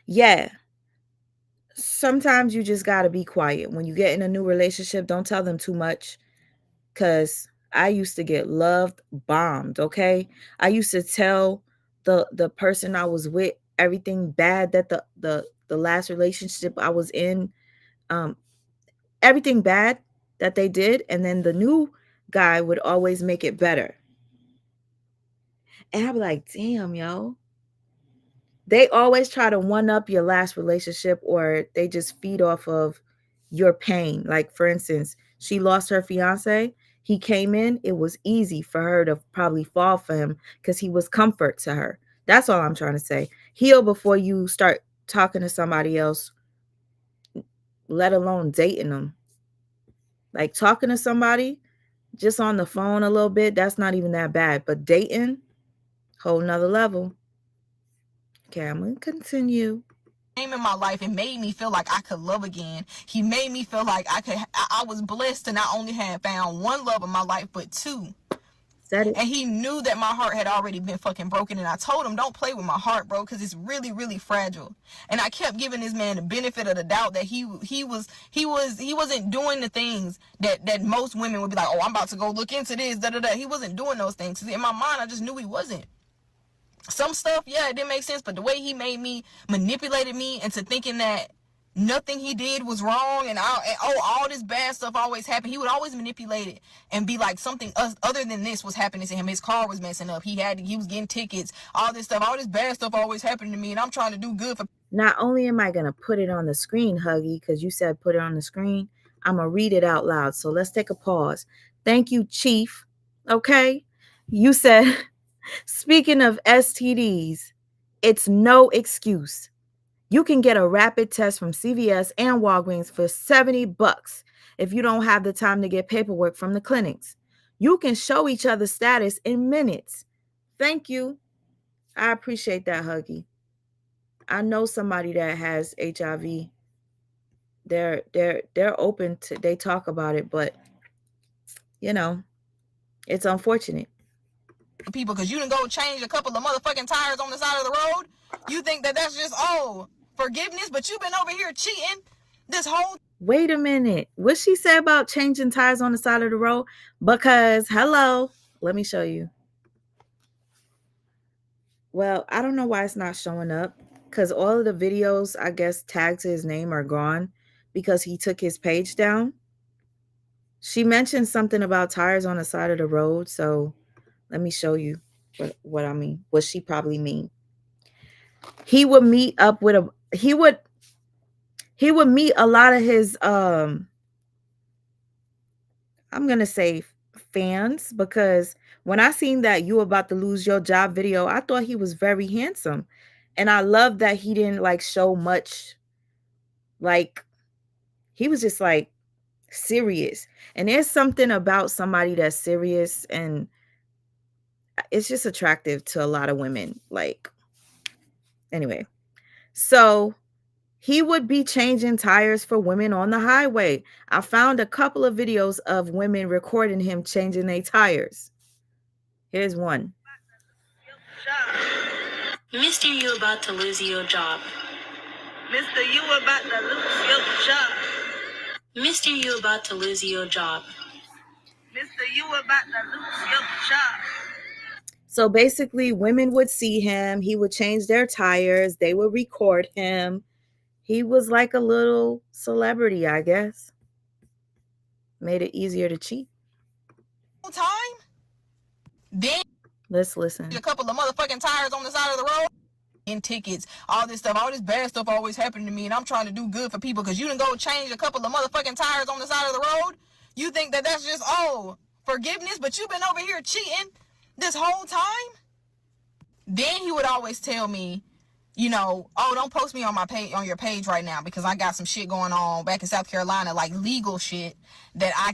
Speaker 1: yeah. Sometimes you just gotta be quiet when you get in a new relationship. Don't tell them too much, cause I used to get loved bombed. Okay, I used to tell the person I was with everything bad that the last relationship I was in, everything bad that they did, and then the new guy would always make it better. And I'd be like, damn, yo. They always try to one up your last relationship, or they just feed off of your pain. Like, for instance, she lost her fiance. He came in. It was easy for her to probably fall for him because he was comfort to her. That's all I'm trying to say. Heal before you start talking to somebody else, let alone dating them. Like, talking to somebody just on the phone a little bit, that's not even that bad. But dating, whole nother level. Okay, I'm going to continue.
Speaker 2: Came in my life and made me feel like I could love again. He made me feel like I was blessed to not only have found one love in my life, but two.
Speaker 1: Said it.
Speaker 2: And he knew that my heart had already been fucking broken. And I told him, don't play with my heart, bro, because it's really, really fragile. And I kept giving this man the benefit of the doubt that he wasn't doing the things that most women would be like, oh, I'm about to go look into this, da da da. He wasn't doing those things. In my mind, I just knew he wasn't. Some stuff, yeah, it didn't make sense, but the way he made me, manipulated me into thinking that nothing he did was wrong, and all this bad stuff always happened. He would always manipulate it and be like something other than this was happening to him. His car was messing up. He was getting tickets. All this stuff, all this bad stuff always happening to me, and I'm trying to do good for.
Speaker 1: Not only am I gonna put it on the screen, Huggy, because you said put it on the screen, I'm gonna read it out loud. So let's take a pause. Thank you, Chief. Okay, you said. Speaking of STDs, it's no excuse. You can get a rapid test from CVS and Walgreens for $70 if you don't have the time to get paperwork from the clinics. You can show each other status in minutes. Thank you. I appreciate that, Huggy. I know somebody that has HIV. They're open to, they talk about it, but you know, it's unfortunate.
Speaker 2: People, because you didn't go change a couple of motherfucking tires on the side of the road. You think that that's just forgiveness, but you've been over here cheating this whole.
Speaker 1: Wait a minute. What she said about changing tires on the side of the road? Because hello, let me show you. Well, I don't know why it's not showing up. because all of the videos, I guess, tagged to his name are gone because he took his page down. She mentioned something about tires on the side of the road. So let me show you what I mean, what she probably mean. He would meet up with he would meet a lot of his I'm gonna say fans, because when I seen that "You About to Lose Your Job" video, I thought he was very handsome. And I love that he didn't like show much, like he was just like serious. And there's something about somebody that's serious, and it's just attractive to a lot of women. Like, anyway, so he would be changing tires for women on the highway. I found a couple of videos of women recording him changing their tires. Here's one.
Speaker 2: Mister, you about to lose your job. Mister, you about to lose your job. Mister, you about to lose your job. Mister, you about to lose your job.
Speaker 1: So basically, women would see him. He would change their tires. They would record him. He was like a little celebrity, I guess. Made it easier to cheat.
Speaker 5: Time? Then
Speaker 1: Let's listen.
Speaker 5: a couple of motherfucking tires on the side of the road. And tickets, all this stuff, all this bad stuff always happening to me, and I'm trying to do good for people because you didn't go change a couple of motherfucking tires on the side of the road. You think that that's just, forgiveness, but you've been over here cheating this whole time? Then he would always tell me, don't post me on my page, on your page right now, because I got some shit going on back in South Carolina, like legal shit that I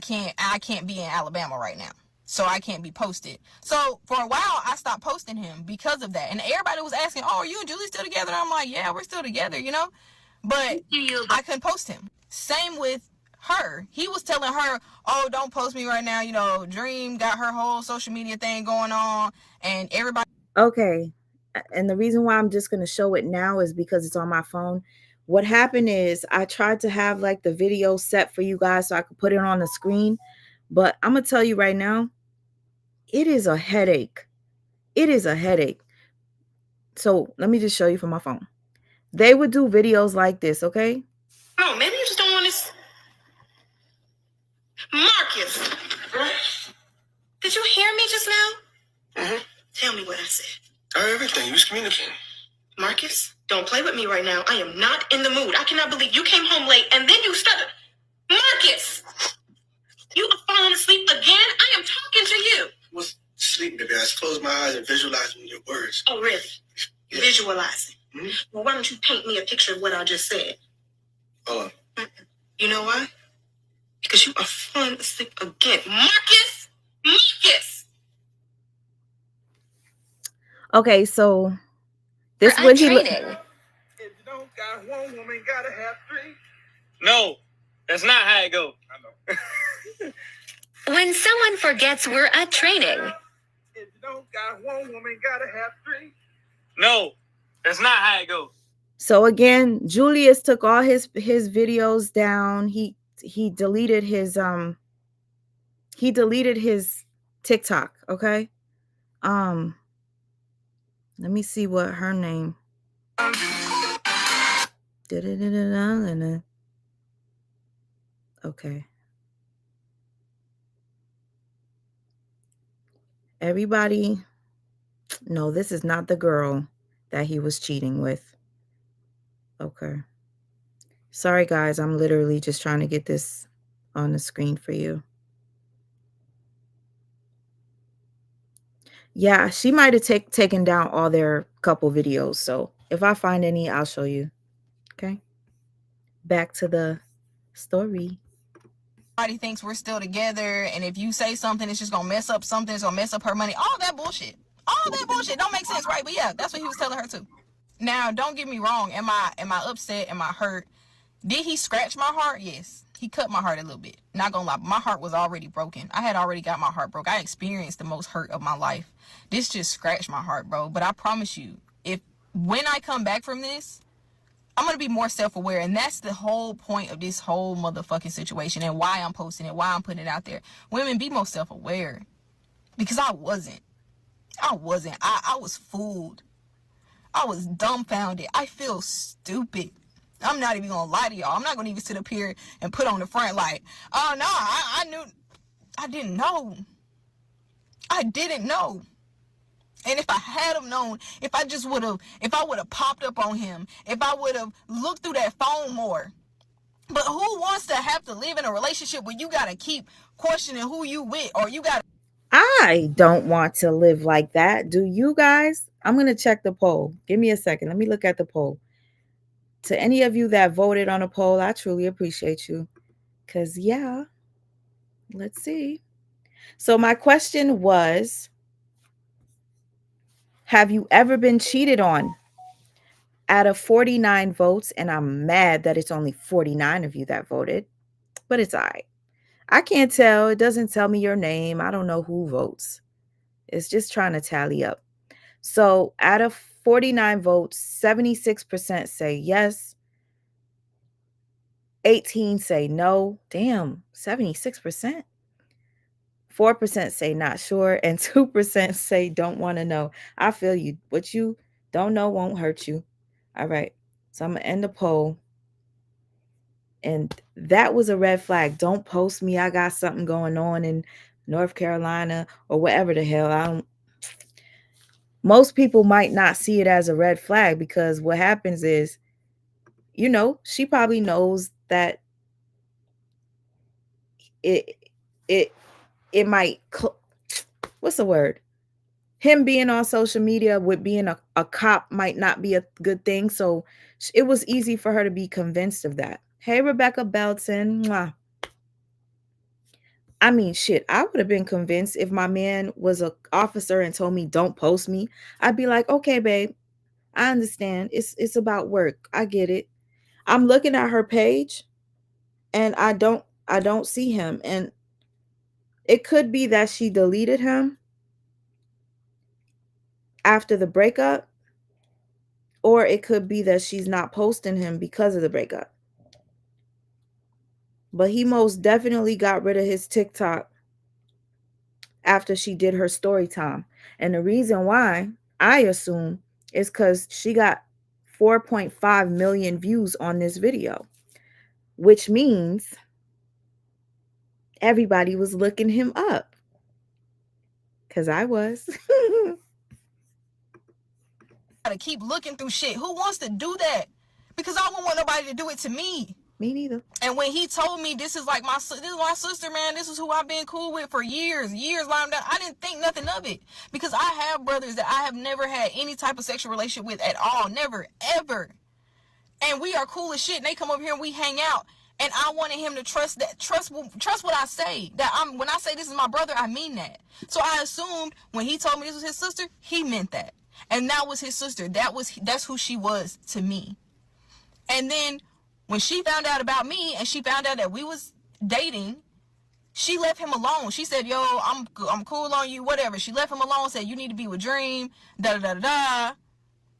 Speaker 5: can't be in Alabama right now. So I can't be posted. So for a while, I stopped posting him because of that. And everybody was asking, are you and Julie still together? And I'm like, yeah, we're still together, But I couldn't post him. Same with her. He was telling her, don't post me right now. Dream got her whole social media thing going on. And everybody.
Speaker 1: Okay. And the reason why I'm just going to show it now is because it's on my phone. What happened is I tried to have like the video set for you guys so I could put it on the screen. But I'm going to tell you right now, it is a headache. It is a headache. So let me just show you from my phone. They would do videos like this, okay?
Speaker 2: Oh, maybe you just don't want to. Marcus, did you hear me just now? Mm-hmm. Tell me what I said.
Speaker 6: I heard everything. You was communicating.
Speaker 2: Marcus, don't play with me right now. I am not in the mood. I cannot believe you came home late and then you started. Marcus, you are falling asleep again? I am talking to you.
Speaker 6: Was sleeping, baby. I just closed my eyes and visualizing your words.
Speaker 2: Oh, really? Yeah. Visualizing. Mm-hmm. Well, why don't you paint me a picture of what I just said?
Speaker 6: Hold on.
Speaker 2: You know why? Because you are falling asleep again. Marcus! Marcus!
Speaker 1: Okay, so this would he
Speaker 7: If you
Speaker 6: don't got one woman, gotta have three.
Speaker 8: No, that's not how it goes.
Speaker 6: I know.
Speaker 7: When someone forgets we're at training.
Speaker 6: If you don't got one woman, gotta have three.
Speaker 8: No, that's not how it goes.
Speaker 1: So again, Julius took all his videos down. He deleted his TikTok, okay? Let me see what her name. Okay. Everybody, no, this is not the girl that he was cheating with. Okay. Sorry, guys. I'm literally just trying to get this on the screen for you. Yeah, she might have taken down all their couple videos. So if I find any, I'll show you. Okay. Back to the story.
Speaker 5: Everybody thinks we're still together, and if you say something, it's just gonna mess up something. It's gonna mess up her money. All that bullshit. All that bullshit don't make sense, right? But yeah, that's what he was telling her too. Now, don't get me wrong. Am I upset? Am I hurt? Did he scratch my heart? Yes. He cut my heart a little bit. Not gonna lie, my heart was already broken. I had already got my heart broke. I experienced the most hurt of my life. This just scratched my heart, bro. But I promise you, when I come back from this, I'm going to be more self-aware. And that's the whole point of this whole motherfucking situation and why I'm posting it, why I'm putting it out there. Women, be more self-aware. Because I wasn't. I was fooled. I was dumbfounded. I feel stupid. I'm not even gonna lie to y'all. I'm not gonna even sit up here and put on the front like, oh no, I knew. I didn't know. I didn't know. And if I had have known, if I would have popped up on him, if I would have looked through that phone more. But who wants to have to live in a relationship where you gotta keep questioning who you with, or you gotta...
Speaker 1: I don't want to live like that. Do you guys? I'm going to check the poll. Give me a second. Let me look at the poll. To any of you that voted on a poll, I truly appreciate you. Because, yeah, let's see. So, my question was, have you ever been cheated on? Out of 49 votes, and I'm mad that it's only 49 of you that voted, but it's all right. I can't tell. It doesn't tell me your name. I don't know who votes. It's just trying to tally up. So out of 49 votes, 76% say yes, 18 say no. Damn, 76%. 4% say not sure, and 2% say don't want to know. I feel you. What you don't know won't hurt you. All right. So I'm going to end the poll. And that was a red flag. Don't post me. I got something going on in North Carolina or whatever the hell. I don't. Most people might not see it as a red flag because what happens is, she probably knows that it it it might what's the word? Him being on social media with being a cop might not be a good thing. So it was easy for her to be convinced of that. Hey, Rebecca Belton. Mwah. I mean, shit, I would have been convinced if my man was an officer and told me don't post me. I'd be like, okay, babe, I understand. It's about work. I get it. I'm looking at her page and I don't see him. And it could be that she deleted him after the breakup, or it could be that she's not posting him because of the breakup. But he most definitely got rid of his TikTok after she did her story time. And the reason why, I assume, is because she got 4.5 million views on this video, which means everybody was looking him up. Because I was.
Speaker 5: Gotta keep looking through shit. Who wants to do that? Because I don't want nobody to do it to me.
Speaker 1: Me neither.
Speaker 5: And when he told me this is my sister, man, this is who I've been cool with for years lined up, I didn't think nothing of it. Because I have brothers that I have never had any type of sexual relationship with at all. Never, ever. And we are cool as shit. And they come over here and we hang out. And I wanted him to trust what I say. When I say this is my brother, I mean that. So I assumed when he told me this was his sister, he meant that. And that was his sister. That's who she was to me. And then when she found out about me and she found out that we was dating, she left him alone. She said, yo, I'm cool on you, whatever. She left him alone, said, you need to be with Dream, da-da-da-da-da.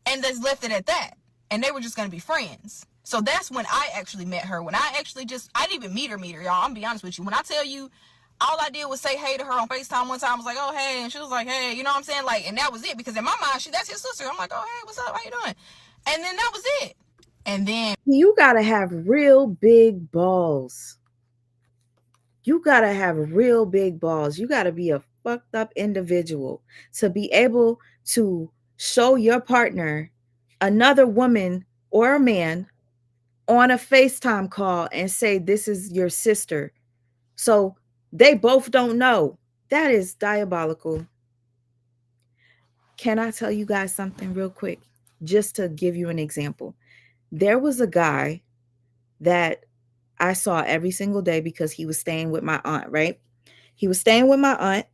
Speaker 5: And just left it at that. And they were just going to be friends. So that's when I actually met her. When I didn't even meet her, y'all. I'm going to be honest with you. When I tell you, all I did was say hey to her on FaceTime one time. I was like, oh, hey. And she was like, hey. You know what I'm saying? Like, and that was it. Because in my mind, that's his sister. I'm like, oh, hey, what's up? How you doing? And then that was it. And then
Speaker 1: you got to have real big balls. You got to have real big balls. You got to be a fucked up individual to be able to show your partner another woman or a man on a FaceTime call and say, this is your sister. So they both don't know. That is diabolical. Can I tell you guys something real quick? Just to give you an example. There was a guy that I saw every single day because he was staying with my aunt, right? He was staying with my aunt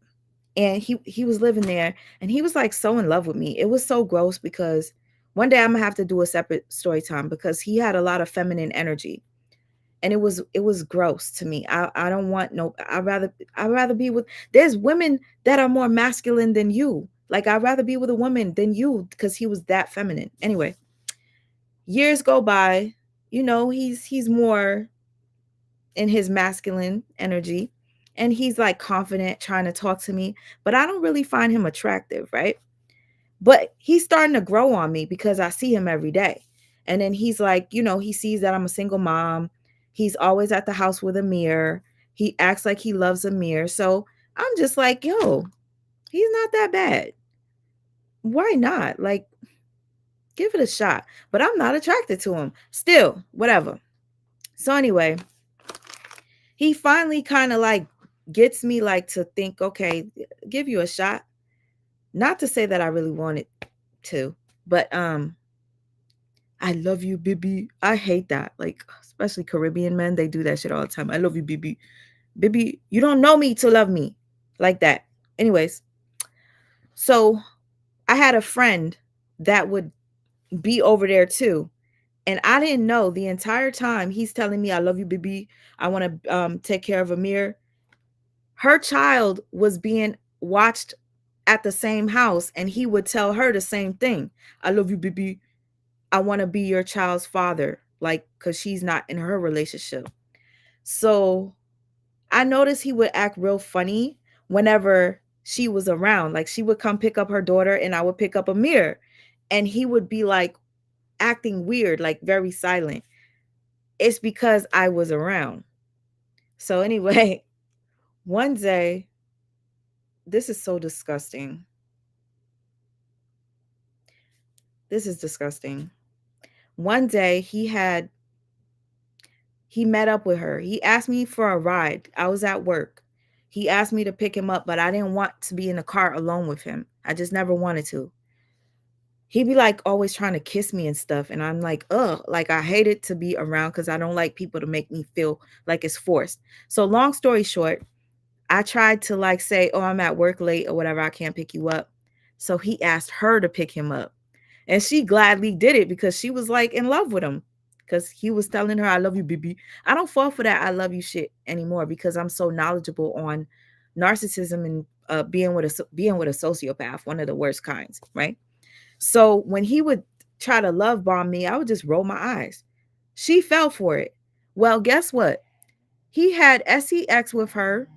Speaker 1: and he was living there and he was like so in love with me. It was so gross because one day I'm gonna have to do a separate story time because he had a lot of feminine energy. And it was gross to me. I don't want no, I'd rather be with, there's women that are more masculine than you. Like I'd rather be with a woman than you because he was that feminine. Anyway, years go by, he's more in his masculine energy and he's like confident trying to talk to me, but I don't really find him attractive, right? But he's starting to grow on me because I see him every day. And then he's like, he sees that I'm a single mom. He's always at the house with Amir. He acts like he loves Amir. So I'm just like, yo, he's not that bad. Why not? Like, give it a shot. But I'm not attracted to him. Still, whatever. So anyway, he finally kind of like gets me like to think, okay, give you a shot. Not to say that I really wanted to, but I love you, Bibi. I hate that. Like, especially Caribbean men, they do that shit all the time. I love you, Bibi. Bibi, you don't know me to love me. Like that. Anyways, so I had a friend that would be over there too. And I didn't know the entire time he's telling me, I love you, Bibi. I want to take care of Amir. Her child was being watched at the same house, and he would tell her the same thing. I love you, Bibi. I want to be your child's father, like, because she's not in her relationship. So I noticed he would act real funny whenever she was around. Like, she would come pick up her daughter, and I would pick up Amir, and he would be like acting weird, like very silent. It's because I was around. So, anyway, one day, this is so disgusting. This is disgusting. One day, he met up with her. He asked me for a ride. I was at work. He asked me to pick him up, but I didn't want to be in the car alone with him. I just never wanted to. He'd be like always trying to kiss me and stuff. And I'm like, ugh, like I hate it to be around because I don't like people to make me feel like it's forced. So, long story short, I tried to like say, oh, I'm at work late or whatever. I can't pick you up. So he asked her to pick him up. And she gladly did it because she was like in love with him. Because he was telling her, I love you, Bibi. I don't fall for that I love you shit anymore because I'm so knowledgeable on narcissism and being with a sociopath, one of the worst kinds, right? So when he would try to love bomb me, I would just roll my eyes. She fell for it. Well, guess what? He had sex with her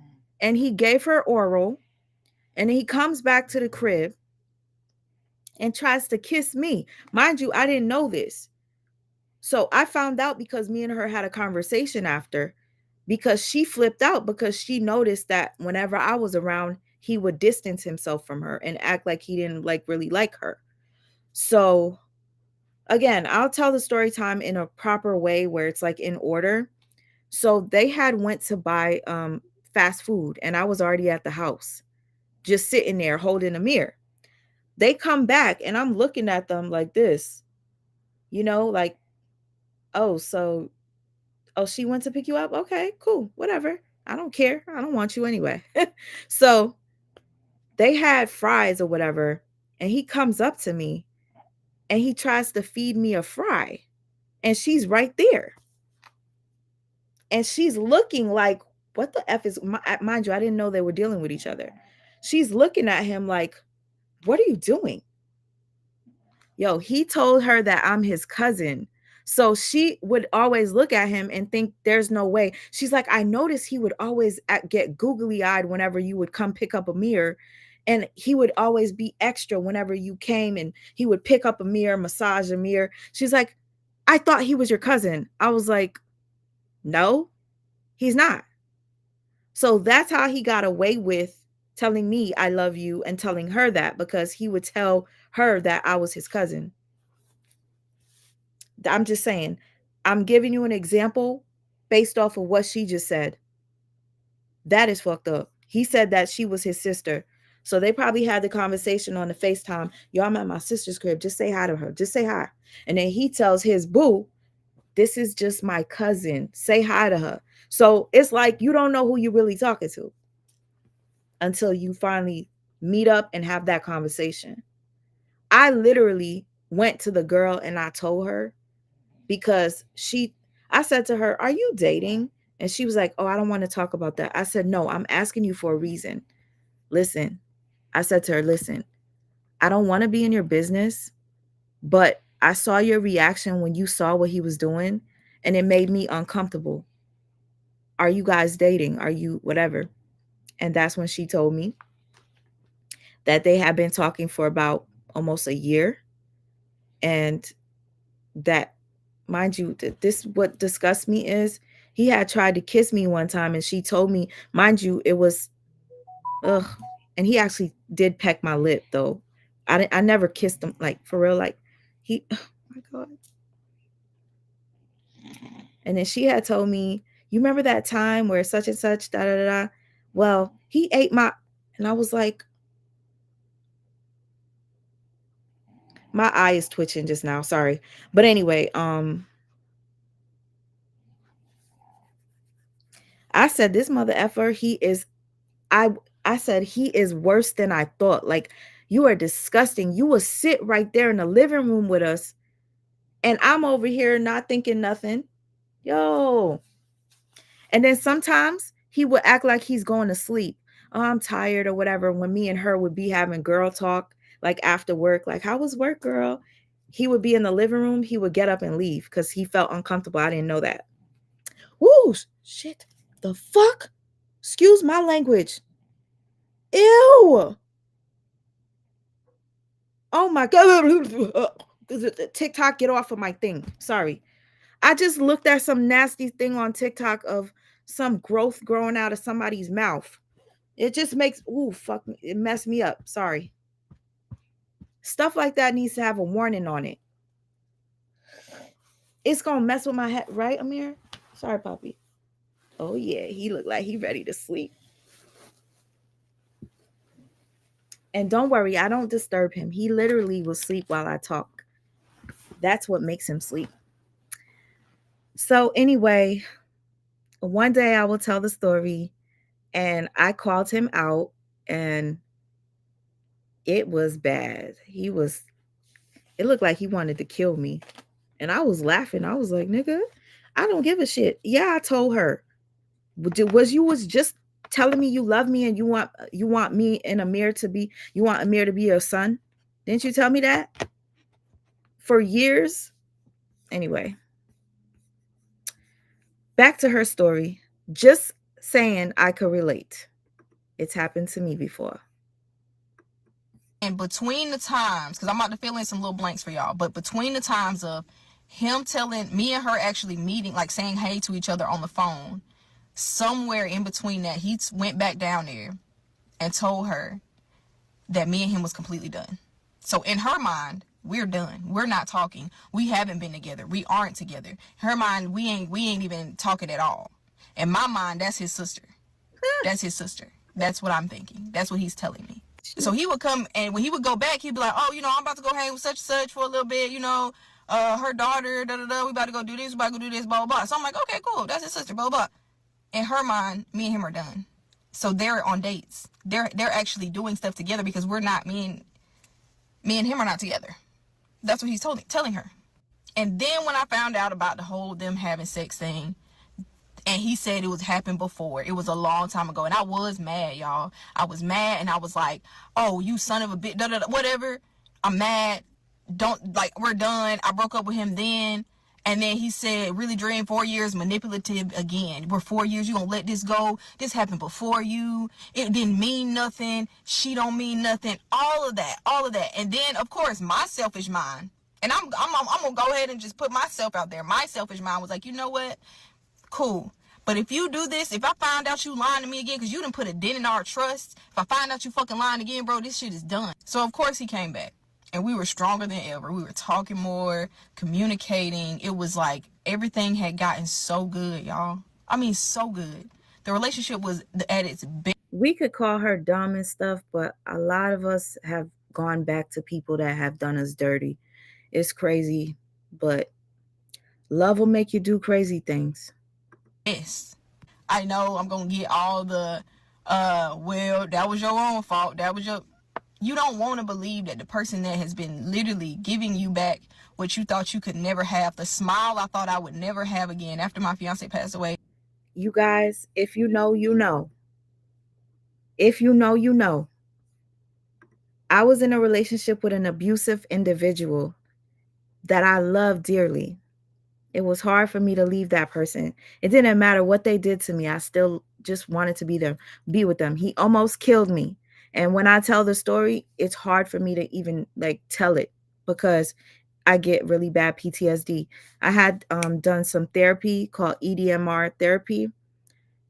Speaker 1: and he gave her oral, and he comes back to the crib and tries to kiss me. Mind you, I didn't know this. So I found out because me and her had a conversation after, because she flipped out because she noticed that whenever I was around, he would distance himself from her and act like he didn't like really like her. So again, I'll tell the story time in a proper way where it's like in order. So they had went to buy fast food, and I was already at the house, just sitting there holding a mirror. They come back and I'm looking at them like this, like, oh, so, oh, she went to pick you up? Okay, cool, whatever. I don't care. I don't want you anyway. So they had fries or whatever, and he comes up to me and he tries to feed me a fry, and she's right there. And she's looking like, what the F is, mind you, I didn't know they were dealing with each other. She's looking at him like, what are you doing? Yo, he told her that I'm his cousin. So she would always look at him and think there's no way. She's like, I noticed he would always get googly eyed whenever you would come pick up a mirror. And he would always be extra whenever you came, and he would pick up a mirror, massage a mirror. She's like, I thought he was your cousin. I was like, no, he's not. So that's how he got away with telling me I love you and telling her that, because he would tell her that I was his cousin. I'm just saying, I'm giving you an example based off of what she just said. That is fucked up. He said that she was his sister. So they probably had the conversation on the FaceTime. Yo, I'm at my sister's crib. Just say hi to her. Just say hi. And then he tells his boo, this is just my cousin. Say hi to her. So it's like you don't know who you're really talking to until you finally meet up and have that conversation. I literally went to the girl and I told her, because I said to her, are you dating? And she was like, oh, I don't want to talk about that. I said, no, I'm asking you for a reason. Listen, I said to her, listen, I don't want to be in your business, but I saw your reaction when you saw what he was doing, and it made me uncomfortable. Are you guys dating? Are you whatever? And that's when she told me that they had been talking for about almost a year. And that, mind you, this what disgusts me is he had tried to kiss me one time and she told me, mind you, it was ugh. And he actually did peck my lip though. I never kissed him, like, for real, like he oh my god. And then she had told me, you remember that time where such and such, da da da da. Well, he ate my, and I was like, my eye is twitching just now, sorry. But anyway, I said this mother effer, he is, I I said he is worse than I thought. Like, you are disgusting. You will sit right there in the living room with us, and I'm over here not thinking nothing. Yo. And then sometimes he would act like he's going to sleep. Oh, I'm tired or whatever. When me and her would be having girl talk, like after work, like, how was work, girl? He would be in the living room. He would get up and leave because he felt uncomfortable. I didn't know that. Woo, shit. The fuck? Excuse my language. Ew. Oh my God. TikTok, get off of my thing. Sorry. I just looked at some nasty thing on TikTok of some growth growing out of somebody's mouth. It just makes, ooh, fuck me. It messed me up. Sorry. Stuff like that needs to have a warning on it. It's going to mess with my head, right, Amir? Sorry, puppy. Oh, yeah. He looked like he ready to sleep. And don't worry, I don't disturb him. He literally will sleep while I talk. That's what makes him sleep. So anyway, one day I will tell the story, and I called him out, and it was bad. It looked like he wanted to kill me. And I was laughing. I was like, nigga, I don't give a shit. Yeah, I told her. Was you was just telling me you love me and you want me and Amir to be, you want Amir to be your son? Didn't you tell me that? For years? Anyway. Back to her story. Just saying I could relate. It's happened to me before.
Speaker 5: And between the times, because I'm about to fill in some little blanks for y'all, but between the times of him telling me and her actually meeting, like saying hey to each other on the phone, somewhere in between that, he went back down there and told her that me and him was completely done. So in her mind, we're done. We're not talking. We haven't been together. We aren't together. Her mind, we ain't even talking at all. In my mind, that's his sister. That's his sister. That's what I'm thinking. That's what he's telling me. So he would come, and when he would go back, he'd be like, oh, I'm about to go hang with such and such for a little bit, her daughter, da-da-da, we about to go do this, we about to go do this, blah, blah, blah. So I'm like, okay, cool, that's his sister, blah, blah, blah. In her mind, me and him are done. So they're on dates. They're actually doing stuff together because we're not, me and him are not together. That's what he's telling her. And then when I found out about the whole them having sex thing, and he said it was happened before. It was a long time ago. And I was mad, y'all. I was mad, and I was like, oh, you son of a bitch, whatever. I'm mad. We're done. I broke up with him then. And then he said, really, Dream, 4 years, manipulative again. We're 4 years, you gonna let this go? This happened before you. It didn't mean nothing. She don't mean nothing. All of that. And then, of course, my selfish mind. And I'm gonna go ahead and just put myself out there. My selfish mind was like, you know what? Cool. But if you do this, if I find out you lying to me again, because you didn't put a dent in our trust, if I find out you fucking lying again, bro, this shit is done. So, of course, he came back. And we were stronger than ever. We were talking more, communicating. It was like everything had gotten so good, y'all. I mean, so good. The relationship was at its best.
Speaker 1: We could call her dumb and stuff, but a lot of us have gone back to people that have done us dirty. It's crazy, but love will make you do crazy things.
Speaker 5: Yes. I know I'm going to get all the, well, that was your own fault. You don't want to believe that the person that has been literally giving you back what you thought you could never have, the smile I thought I would never have again after my fiance passed away.
Speaker 1: You guys, if you know, you know. If you know, you know. I was in a relationship with an abusive individual that I love dearly. It was hard for me to leave that person. It didn't matter what they did to me. I still just wanted to be with them. He almost killed me. And when I tell the story, it's hard for me to even like tell it because I get really bad PTSD. I had done some therapy called EDMR therapy,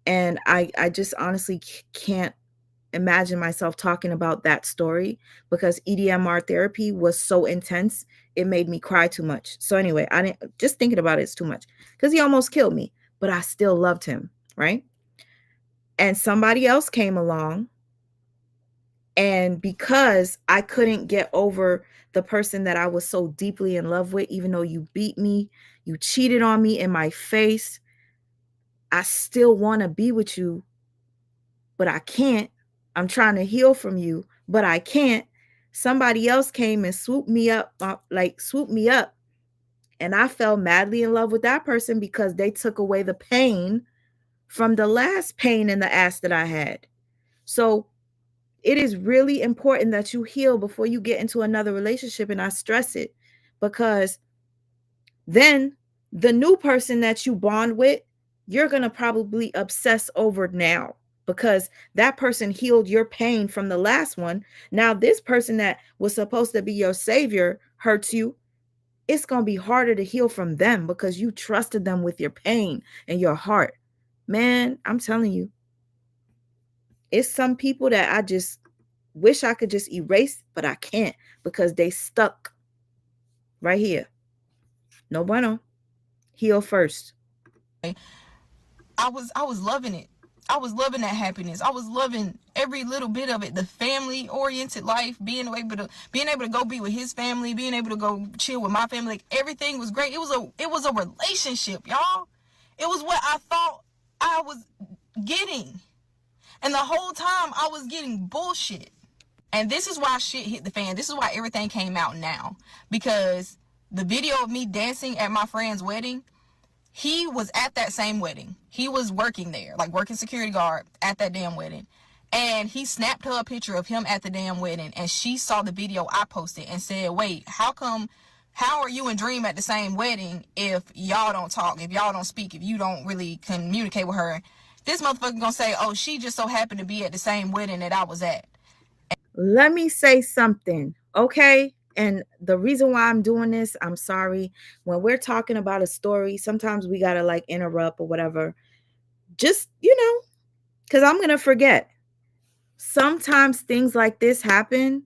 Speaker 1: and I just honestly can't imagine myself talking about that story because EDMR therapy was so intense. It made me cry too much. So anyway, I didn't, just thinking about it's too much because he almost killed me, but I still loved him, right? And somebody else came along, and because I couldn't get over the person that I was so deeply in love with, even though you beat me, you cheated on me in my face, I still want to be with you, but I can't. I'm trying to heal from you, but I can't. Somebody else came and swooped me up, swooped me up. And I fell madly in love with that person because they took away the pain from the last pain in the ass that I had. So it is really important that you heal before you get into another relationship. And I stress it because then the new person that you bond with, you're going to probably obsess over now because that person healed your pain from the last one. Now, this person that was supposed to be your savior hurts you. It's going to be harder to heal from them because you trusted them with your pain and your heart. Man, I'm telling you, it's some people that I just wish I could just erase, but I can't because they stuck right here. No bueno. Heal first.
Speaker 5: I was loving it. I was loving that happiness. I was loving every little bit of it. The family oriented life, being able to go be with his family, being able to go chill with my family, like everything was great. It was a relationship, y'all. It was what I thought I was getting. And the whole time I was getting bullshit. And this is why shit hit the fan. This is why everything came out now. Because the video of me dancing at my friend's wedding, he was at that same wedding. He was working there, like working security guard at that damn wedding. And he snapped her a picture of him at the damn wedding. And she saw the video I posted and said, wait, how are you and Dream at the same wedding if y'all don't talk, if y'all don't speak, if you don't really communicate with her? This motherfucker gonna say, oh, she just so happened to be at the same wedding that I was at.
Speaker 1: Let me say something, okay? And the reason why I'm doing this, I'm sorry. When we're talking about a story, sometimes we got to like interrupt or whatever. Just, because I'm going to forget. Sometimes things like this happen.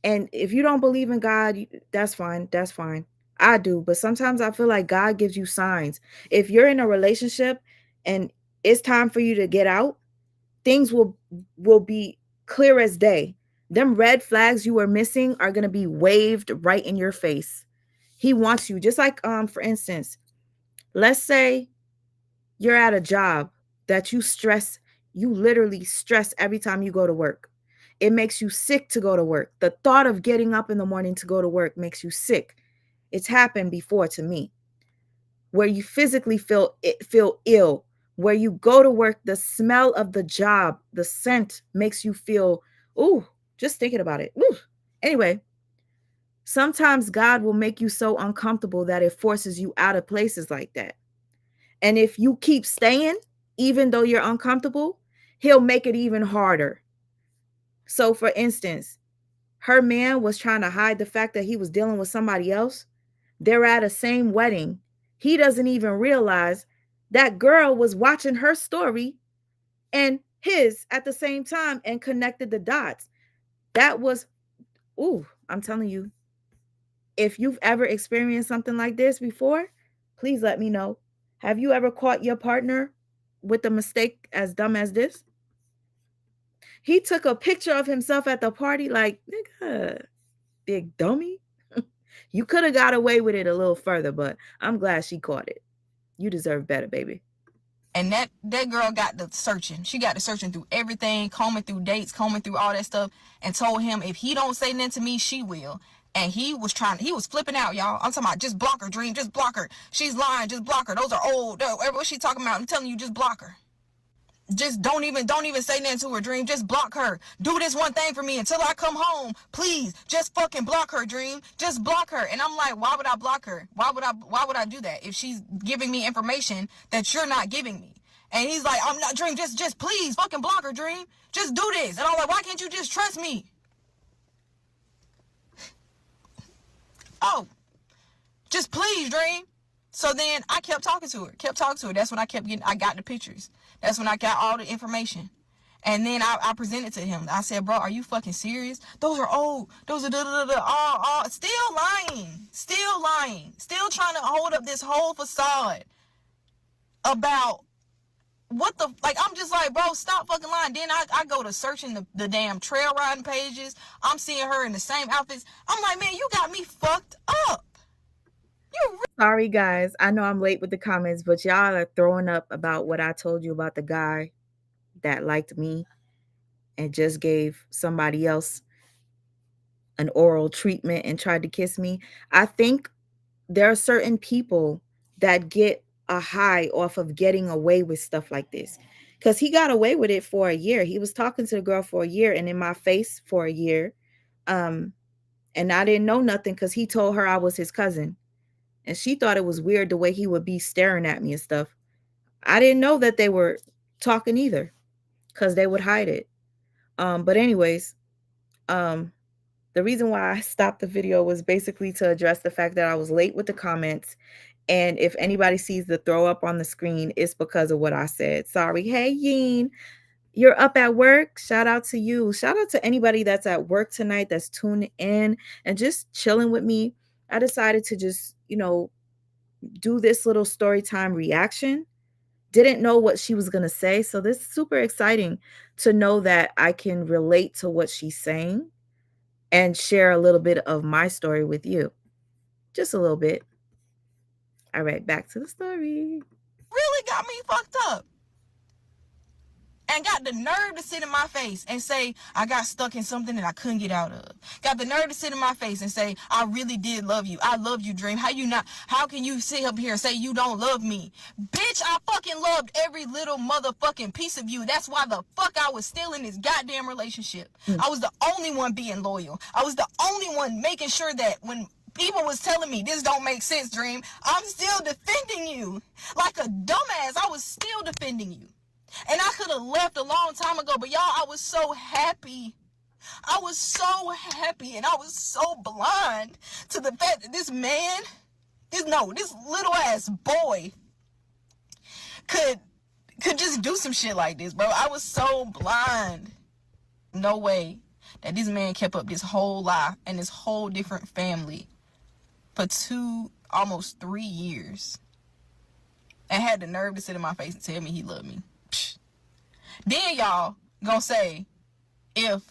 Speaker 1: And if you don't believe in God, that's fine. That's fine. I do. But sometimes I feel like God gives you signs. If you're in a relationship and it's time for you to get out, things will be clear as day. Them red flags you were missing are going to be waved right in your face. He wants you. Just like, for instance, let's say you're at a job that you literally stress every time you go to work. It makes you sick to go to work. The thought of getting up in the morning to go to work makes you sick. It's happened before to me, where you physically feel ill, where you go to work, the smell of the job, the scent makes you feel, ooh, just thinking about it. Ooh. Anyway, sometimes God will make you so uncomfortable that it forces you out of places like that. And if you keep staying, even though you're uncomfortable, he'll make it even harder. So for instance, her man was trying to hide the fact that he was dealing with somebody else. They're at a same wedding. He doesn't even realize that girl was watching her story and his at the same time and connected the dots. That was, ooh, I'm telling you, if you've ever experienced something like this before, please let me know. Have you ever caught your partner with a mistake as dumb as this? He took a picture of himself at the party like, nigga, big dummy. You could have got away with it a little further, but I'm glad she caught it. You deserve better, baby.
Speaker 5: And that girl got the searching. She got the searching through everything, combing through dates, combing through all that stuff, and told him if he don't say nothing to me, she will. And he was flipping out, y'all. I'm talking about just block her, Dream, just block her. She's lying, just block her. Those are old. What she talking about? I'm telling you, just block her. Just don't even say nothing to her, Dream. Just block her. Do this one thing for me until I come home. Please, just fucking block her, Dream. Just block her. And I'm like, why would I block her? Why would I do that if she's giving me information that you're not giving me? And he's like, I'm not, Dream, just please fucking block her, Dream. Just do this. And I'm like, why can't you just trust me? Oh, just please, Dream. So then I kept talking to her. That's when I got the pictures. That's when I got all the information. And then I presented to him. I said, bro, are you fucking serious? Those are old. Those are all. Still lying. Still trying to hold up this whole facade about what the, like, I'm just like, bro, stop fucking lying. Then I go to searching the damn trail riding pages. I'm seeing her in the same outfits. I'm like, man, you got me fucked up.
Speaker 1: Sorry, guys. I know I'm late with the comments, but y'all are throwing up about what I told you about the guy that liked me and just gave somebody else an oral treatment and tried to kiss me. I think there are certain people that get a high off of getting away with stuff like this. Because he got away with it for a year. He was talking to the girl for a year and in my face for a year. And I didn't know nothing because he told her I was his cousin. And she thought it was weird the way he would be staring at me and stuff. I didn't know that they were talking either because they would hide it. But anyways, the reason why I stopped the video was basically to address the fact that I was late with the comments. And if anybody sees the throw up on the screen, it's because of what I said. Sorry. Hey, Yeen, you're up at work. Shout out to you. Shout out to anybody that's at work tonight that's tuning in and just chilling with me. I decided to just, do this little story time reaction. Didn't know what she was going to say. So this is super exciting to know that I can relate to what she's saying and share a little bit of my story with you. Just a little bit. All right, back to the story.
Speaker 5: Really got me fucked up. And got the nerve to sit in my face and say, I got stuck in something that I couldn't get out of. Got the nerve to sit in my face and say, I really did love you. I love you, Dream. How can you sit up here and say you don't love me? Bitch, I fucking loved every little motherfucking piece of you. That's why the fuck I was still in this goddamn relationship. I was the only one being loyal. I was the only one making sure that when people was telling me this don't make sense, Dream, I'm still defending you. Like a dumbass, I was still defending you. And I could have left a long time ago, but y'all, I was so happy. I was so happy, and I was so blind to the fact that this man, this little ass boy could just do some shit like this, bro. I was so blind. No way that this man kept up this whole lie and this whole different family for almost 3 years. And had the nerve to sit in my face and tell me he loved me. Then y'all gonna say, if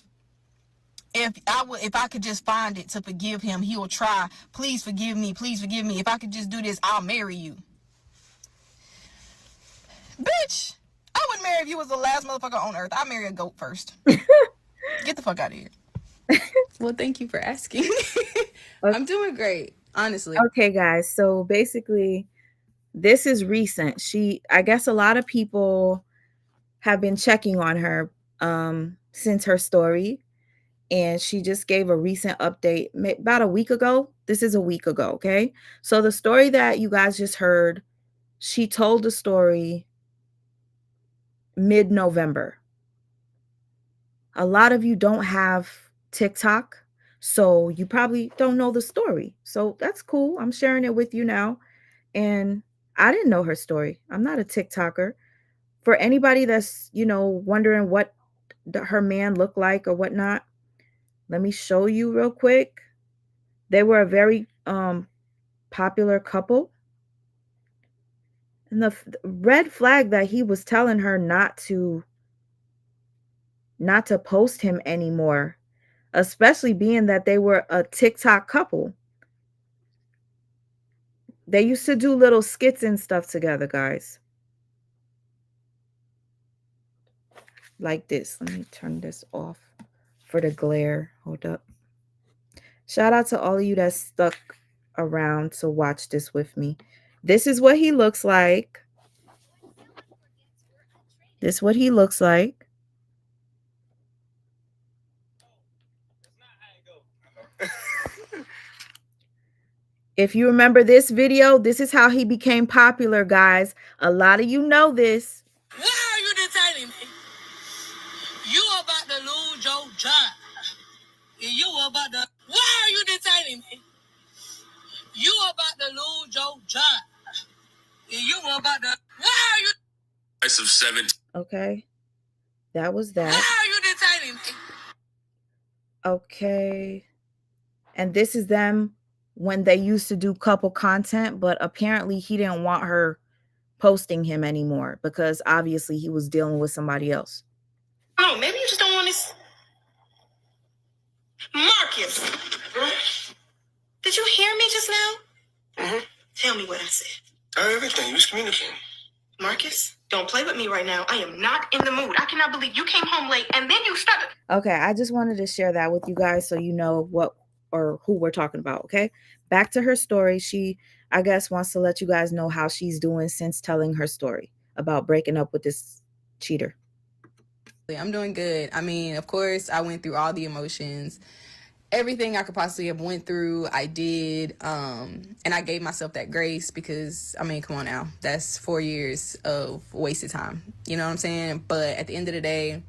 Speaker 5: I could just find it to forgive him, he will try. Please forgive me. Please forgive me. If I could just do this, I'll marry you. Bitch, I wouldn't marry if you was the last motherfucker on earth. I'd marry a goat first. Get the fuck out of here.
Speaker 9: Well, thank you for asking. I'm doing great, honestly.
Speaker 1: Okay, guys. So basically, this is recent. I guess a lot of people have been checking on her since her story. And she just gave a recent update about a week ago. This is a week ago, okay? So the story that you guys just heard, she told the story mid-November. A lot of you don't have TikTok, so you probably don't know the story. So that's cool. I'm sharing it with you now. And I didn't know her story. I'm not a TikToker. For anybody that's, wondering what her man looked like or whatnot, let me show you real quick. They were a very popular couple. And the red flag that he was telling her not to post him anymore, especially being that they were a TikTok couple. They used to do little skits and stuff together, guys. Like this. Let me turn this off for the glare. Hold up. Shout out to all of you that stuck around to watch this with me. This is what he looks like. This is what he looks like. If you remember this video, this is how he became popular, guys. A lot of you know this.
Speaker 2: Why are you detaining me? You about to lose your job. You about to. Why are you detaining me? You about to lose your job. You about to. Why are you? Of 17.
Speaker 1: Okay, that was that.
Speaker 2: Why are you detaining me?
Speaker 1: Okay, and this is them when they used to do couple content, but apparently he didn't want her posting him anymore because obviously he was dealing with somebody else.
Speaker 5: Oh, maybe you just don't want to. Marcus, did you hear me just now?
Speaker 6: Mm-hmm.
Speaker 5: Tell me what I said.
Speaker 6: I heard everything. You was communicating.
Speaker 5: Marcus, don't play with me right now. I am not in the mood. I cannot believe you came home late and then you started.
Speaker 1: Okay, I just wanted to share that with you guys so you know what or who we're talking about, okay? Back to her story. She, I guess, wants to let you guys know how she's doing since telling her story about breaking up with this cheater.
Speaker 9: I'm doing good. I mean, of course, I went through all the emotions. Everything I could possibly have went through, I did. And I gave myself that grace because, I mean, come on now. That's 4 years of wasted time. You know what I'm saying? But at the end of the day,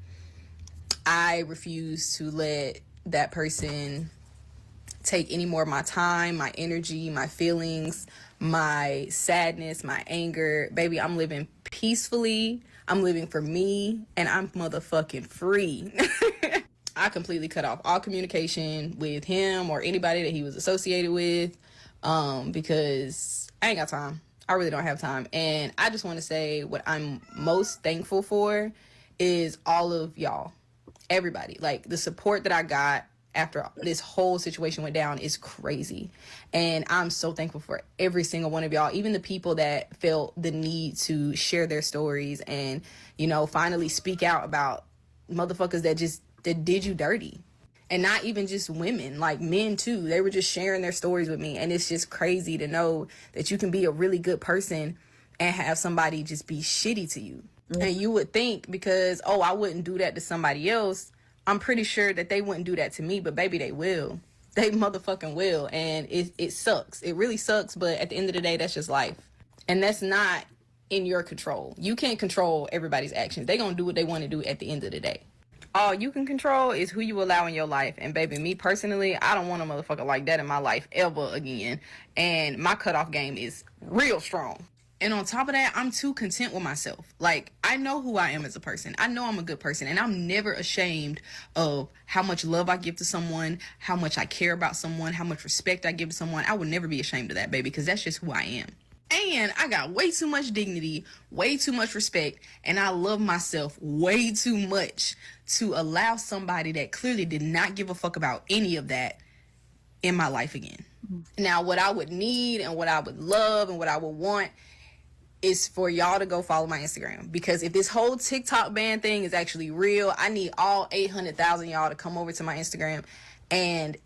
Speaker 9: I refuse to let that person take any more of my time, my energy, my feelings, my sadness, my anger. Baby, I'm living peacefully. I'm living for me, and I'm motherfucking free. I completely cut off all communication with him or anybody that he was associated with, because I ain't got time. I really don't have time. And I just want to say what I'm most thankful for is all of y'all, everybody. Like, the support that I got after this whole situation went down is crazy. And I'm so thankful for every single one of y'all, even the people that felt the need to share their stories and, you know, finally speak out about motherfuckers that did you dirty. And not even just women, like men too. They were just sharing their stories with me. And it's just crazy to know that you can be a really good person and have somebody just be shitty to you. And you would think because, oh, I wouldn't do that to somebody else, I'm pretty sure that they wouldn't do that to me, but baby, they will. They motherfucking will. And it sucks. It really sucks, but at the end of the day, that's just life. And that's not in your control. You can't control everybody's actions. They gonna do what they want to do at the end of the day. All you can control is who you allow in your life. And baby, me personally, I don't want a motherfucker like that in my life ever again. And my cutoff game is real strong. And on top of that, I'm too content with myself. Like, I know who I am as a person. I know I'm a good person. And I'm never ashamed of how much love I give to someone, how much I care about someone, how much respect I give to someone. I would never be ashamed of that, baby, because that's just who I am. And I got way too much dignity, way too much respect, and I love myself way too much to allow somebody that clearly did not give a fuck about any of that in my life again. Now, what I would need and what I would love and what I would want is for y'all to go follow my Instagram. Because if this whole TikTok ban thing is actually real, I need all 800,000 y'all to come over to my Instagram and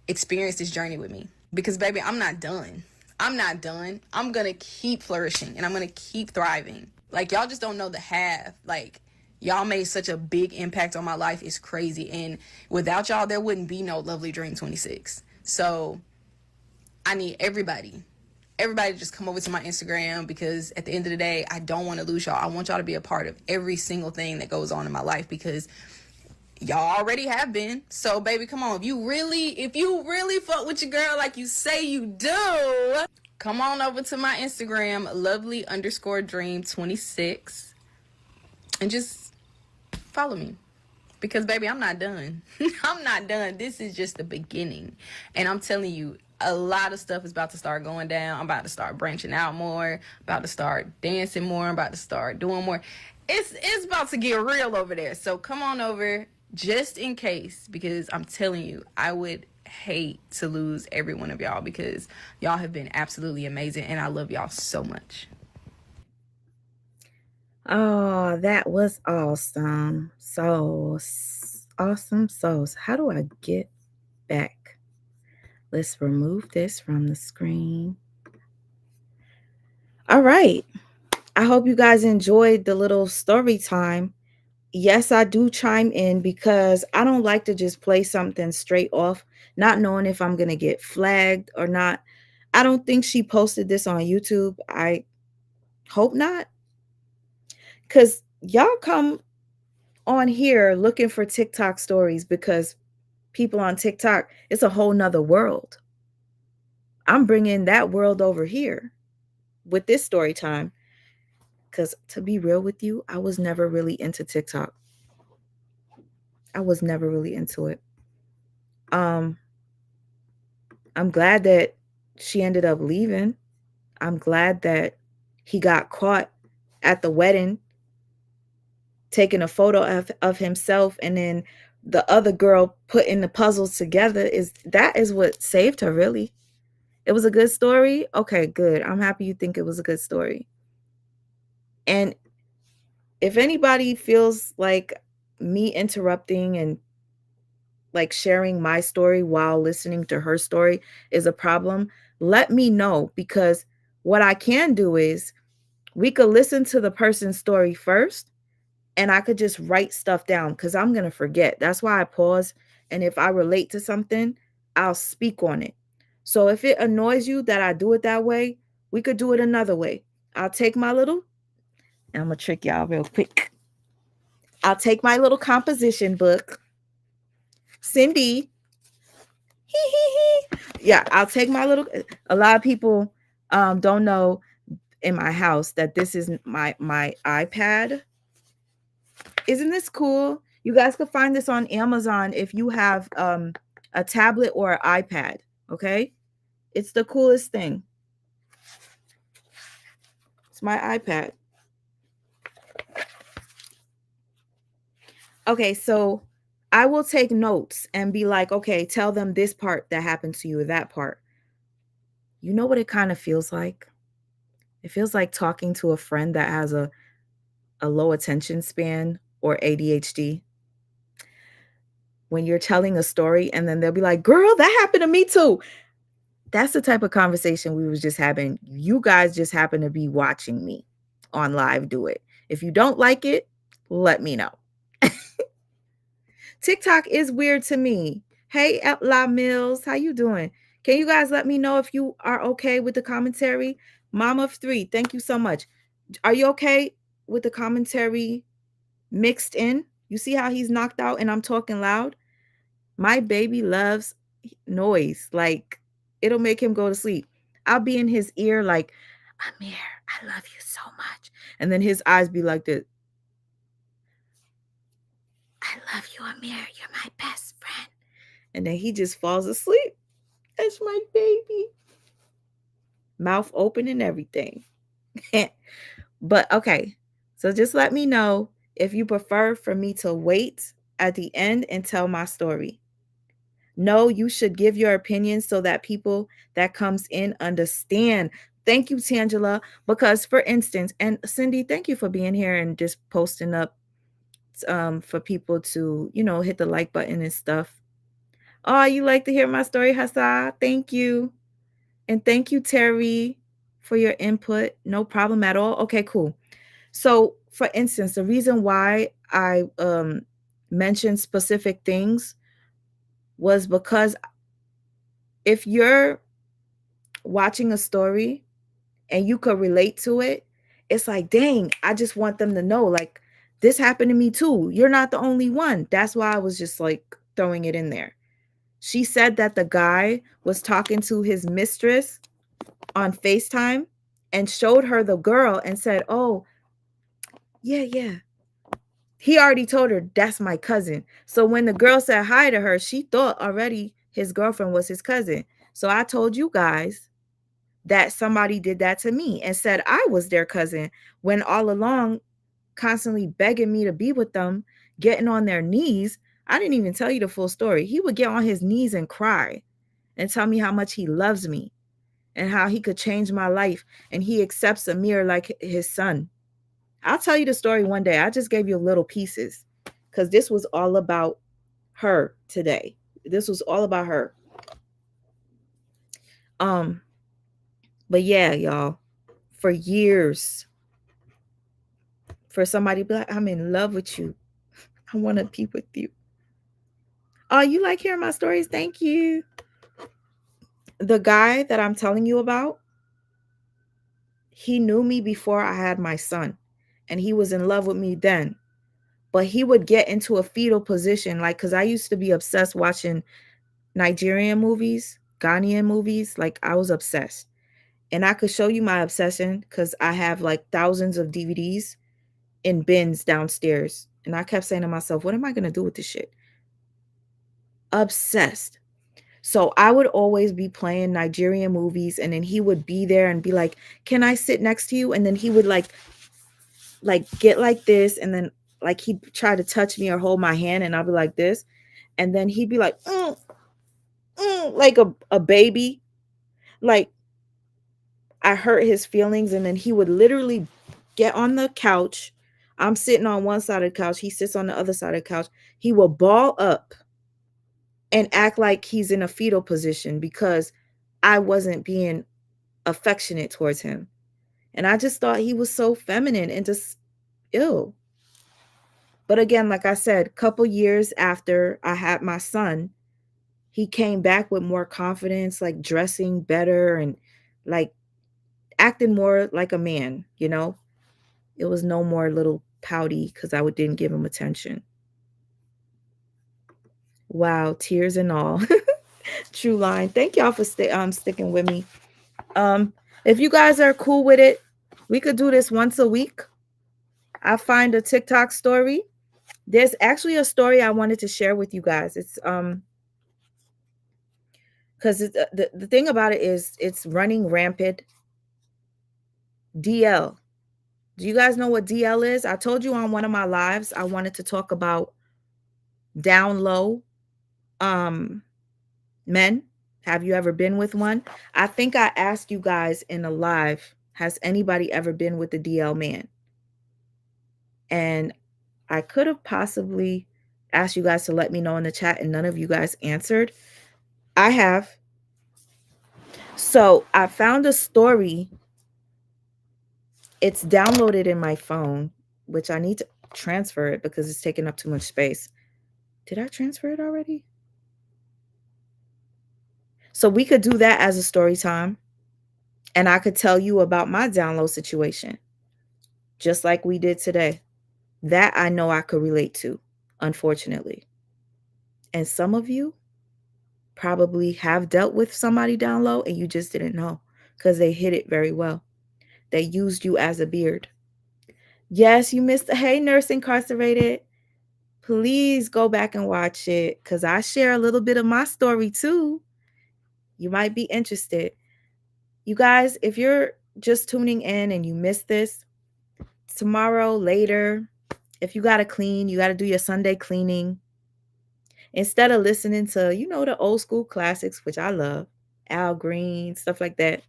Speaker 9: experience this journey with me. Because, baby, I'm not done. I'm not done. I'm going to keep flourishing and I'm going to keep thriving. Like, y'all just don't know the half. Like, y'all made such a big impact on my life. It's crazy. And without y'all, there wouldn't be no Lovely Dream 26. So I need everybody to just come over to my Instagram, because at the end of the day, I don't want to lose y'all. I want y'all to be a part of every single thing that goes on in my life, because y'all already have been. So baby, come on. If you really fuck with your girl like you say you do, come on over to my Instagram, lovely_dream26, and just follow me. Because baby, I'm not done. I'm not done. This is just the beginning. And I'm telling you, a lot of stuff is about to start going down. I'm about to start branching out more, about to start dancing more, I'm about to start doing more. It's about to get real over there. So come on over just in case, because I'm telling you, I would hate to lose every one of y'all, because y'all have been absolutely amazing and I love y'all so much.
Speaker 1: Oh, that was awesome. So awesome. So how do I get back? Let's remove this from the screen. All right. I hope you guys enjoyed the little story time. Yes, I do chime in because I don't like to just play something straight off, not knowing if I'm going to get flagged or not. I don't think she posted this on YouTube. I hope not. Because y'all come on here looking for TikTok stories because people on TikTok, it's a whole nother world. I'm bringing that world over here with this story time. Because to be real with you, I was never really into TikTok. I was never really into it. Um, I'm glad that she ended up leaving. I'm glad that he got caught at the wedding taking a photo of himself, and then the other girl putting the puzzles together. Is what saved her, really. It was a good story. Okay, good. I'm happy you think it was a good story. And if anybody feels like me interrupting and like sharing my story while listening to her story is a problem, let me know, because what I can do is we could listen to the person's story first and I could just write stuff down because I'm going to forget. That's why I pause. And if I relate to something, I'll speak on it. So if it annoys you that I do it that way, we could do it another way. I'll take my little, and I'm going to trick y'all real quick. I'll take my little composition book. Cindy. Yeah, I'll take my little, a lot of people don't know in my house that this is my iPad. Isn't this cool? You guys can find this on Amazon if you have a tablet or an iPad, okay? It's the coolest thing. It's my iPad. Okay, so I will take notes and be like, okay, tell them this part that happened to you or that part. You know what it kind of feels like? It feels like talking to a friend that has a low attention span or ADHD. When you're telling a story and then they'll be like, girl, that happened to me too. That's the type of conversation we was just having. You guys just happen to be watching me on live do it. If you don't like it, let me know. TikTok is weird to me. Hey, La Mills, how you doing? Can you guys let me know if you are okay with the commentary? Mom of 3, thank you so much. Are you okay with the commentary mixed in? You see how he's knocked out and I'm talking loud? My baby loves noise. Like, it'll make him go to sleep. I'll be in his ear like, Amir, I love you so much. And then his eyes be like this. I love you, Amir. You're my best friend. And then he just falls asleep. That's my baby. Mouth open and everything. But okay. So just let me know if you prefer for me to wait at the end and tell my story. No, you should give your opinion so that people that comes in understand. Thank you, Tangela. Because for instance, and Cindy, thank you for being here and just posting up for people to, hit the like button and stuff. Oh, you like to hear my story, Hassa? Thank you. And thank you, Terry, for your input. No problem at all. Okay, cool. So, for instance, the reason why I mentioned specific things was because if you're watching a story and you could relate to it, it's like, dang, I just want them to know, like, this happened to me too. You're not the only one. That's why I was just like throwing it in there. She said that the guy was talking to his mistress on FaceTime and showed her the girl and said, oh, yeah. He already told her that's my cousin. So when the girl said hi to her, she thought already his girlfriend was his cousin. So I told you guys that somebody did that to me and said I was their cousin when all along constantly begging me to be with them, getting on their knees. I didn't even tell you the full story. He would get on his knees and cry and tell me how much he loves me and how he could change my life and he accepts Amir like his son. I'll tell you the story one day. I just gave you little pieces because this was all about her today. This was all about her. But yeah, y'all, for years, for somebody to be like, I'm in love with you. I want to be with you. Oh, you like hearing my stories? Thank you. The guy that I'm telling you about, he knew me before I had my son. and he was in love with me then. But he would get into a fetal position, like, because I used to be obsessed watching Nigerian movies, Ghanaian movies. Like, I was obsessed. And I could show you my obsession because I have like thousands of DVDs in bins downstairs. And I kept saying to myself, what am I going to do with this shit? Obsessed. So I would always be playing Nigerian movies, and then he would be there and be like, can I sit next to you? And then he would like get like this, and then like he'd try to touch me or hold my hand, and I'll be like this. And then he'd be like, like a baby. Like, I hurt his feelings, and then he would literally get on the couch. I'm sitting on one side of the couch. He sits on the other side of the couch. He will ball up and act like he's in a fetal position because I wasn't being affectionate towards him. And I just thought he was so feminine and just ill. But again, like I said, a couple years after I had my son, he came back with more confidence, like dressing better and like acting more like a man, you know? It was no more little pouty because I didn't give him attention. Wow, tears and all. True line. Thank y'all for sticking with me. If you guys are cool with it, we could do this once a week. I find a TikTok story. There's actually a story I wanted to share with you guys. It's because the thing about it is it's running rampant. DL. Do you guys know what DL is? I told you on one of my lives I wanted to talk about down low men. Have you ever been with one? I think I asked you guys in a live, has anybody ever been with the DL man? And I could have possibly asked you guys to let me know in the chat, and none of you guys answered. I have. So I found a story. It's downloaded in my phone, which I need to transfer it because it's taking up too much space. Did I transfer it already? So we could do that as a story time. And I could tell you about my download situation, just like we did today. That I know I could relate to, unfortunately. And some of you probably have dealt with somebody down low and you just didn't know because they hid it very well. They used you as a beard. Yes, you missed the Hey Nurse Incarcerated. Please go back and watch it because I share a little bit of my story too. You might be interested. You guys, if you're just tuning in and you missed this, tomorrow, later, if you got to clean, you got to do your Sunday cleaning. Instead of listening to, you know, the old school classics, which I love, Al Green, stuff like that,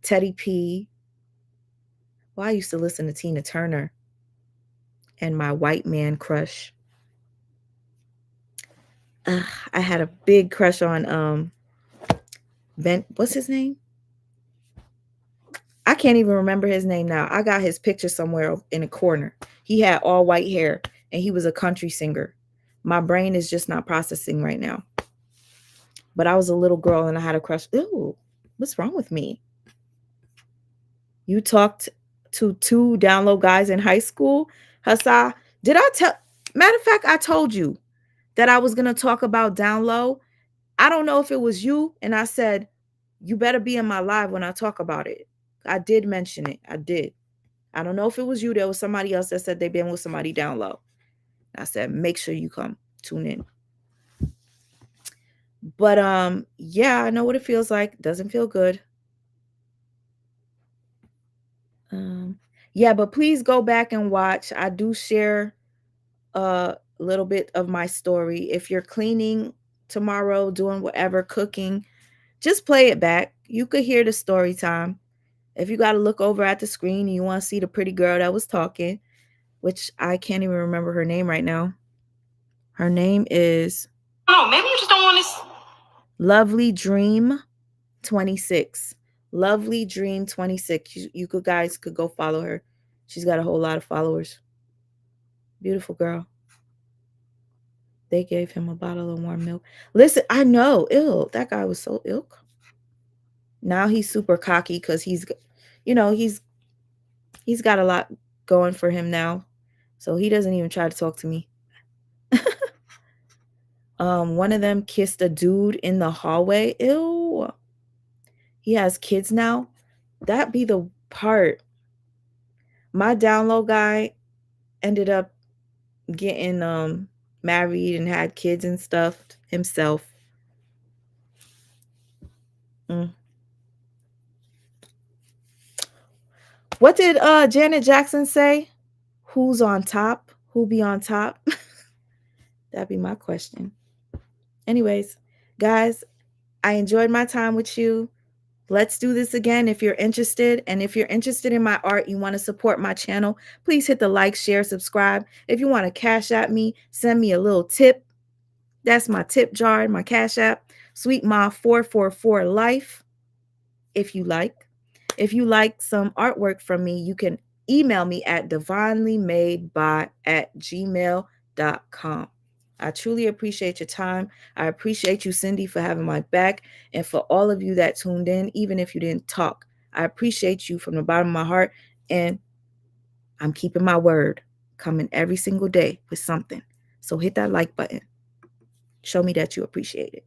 Speaker 1: Teddy P. Well, I used to listen to Tina Turner and my white man crush. I had a big crush on Ben. What's his name? I can't even remember his name now. I got his picture somewhere in a corner. He had all white hair and he was a country singer. My brain is just not processing right now. But I was a little girl and I had a crush. Ew, what's wrong with me? You talked to 2 download guys in high school? Hassa, did I tell? Matter of fact, I told you that I was going to talk about download. I don't know if it was you. And I said, you better be in my live when I talk about it. I did mention it. I did. I don't know if it was you. There was somebody else that said they've been with somebody down low. I said, make sure you come. Tune in. But yeah, I know what it feels like. Doesn't feel good. Yeah, but please go back and watch. I do share a little bit of my story. If you're cleaning tomorrow, doing whatever, cooking, just play it back. You could hear the story time. If you got to look over at the screen and you want to see the pretty girl that was talking, which I can't even remember her name right now. Her name is...
Speaker 5: Oh, maybe you just don't want to...
Speaker 1: Lovely Dream 26. Lovely Dream 26. You guys could go follow her. She's got a whole lot of followers. Beautiful girl. They gave him a bottle of warm milk. Listen, I know. Ew, that guy was so ill. Now he's super cocky because he's got a lot going for him now. So he doesn't even try to talk to me. One of them kissed a dude in the hallway. Ew. He has kids now. That be the part. My download guy ended up getting married and had kids and stuff himself. What did Janet Jackson say? Who's on top? Who be on top? That'd be my question. Anyways, guys, I enjoyed my time with you. Let's do this again if you're interested. And if you're interested in my art, you want to support my channel, please hit the like, share, subscribe. If you want to cash at me, send me a little tip. That's my tip jar, my cash app, Sweet Ma 444 Life, if you like. If you like some artwork from me, you can email me at divinelymadeby@gmail.com. I truly appreciate your time. I appreciate you, Cindy, for having my back, and for all of you that tuned in, even if you didn't talk. I appreciate you from the bottom of my heart, and I'm keeping my word, coming every single day with something. So hit that like button. Show me that you appreciate it.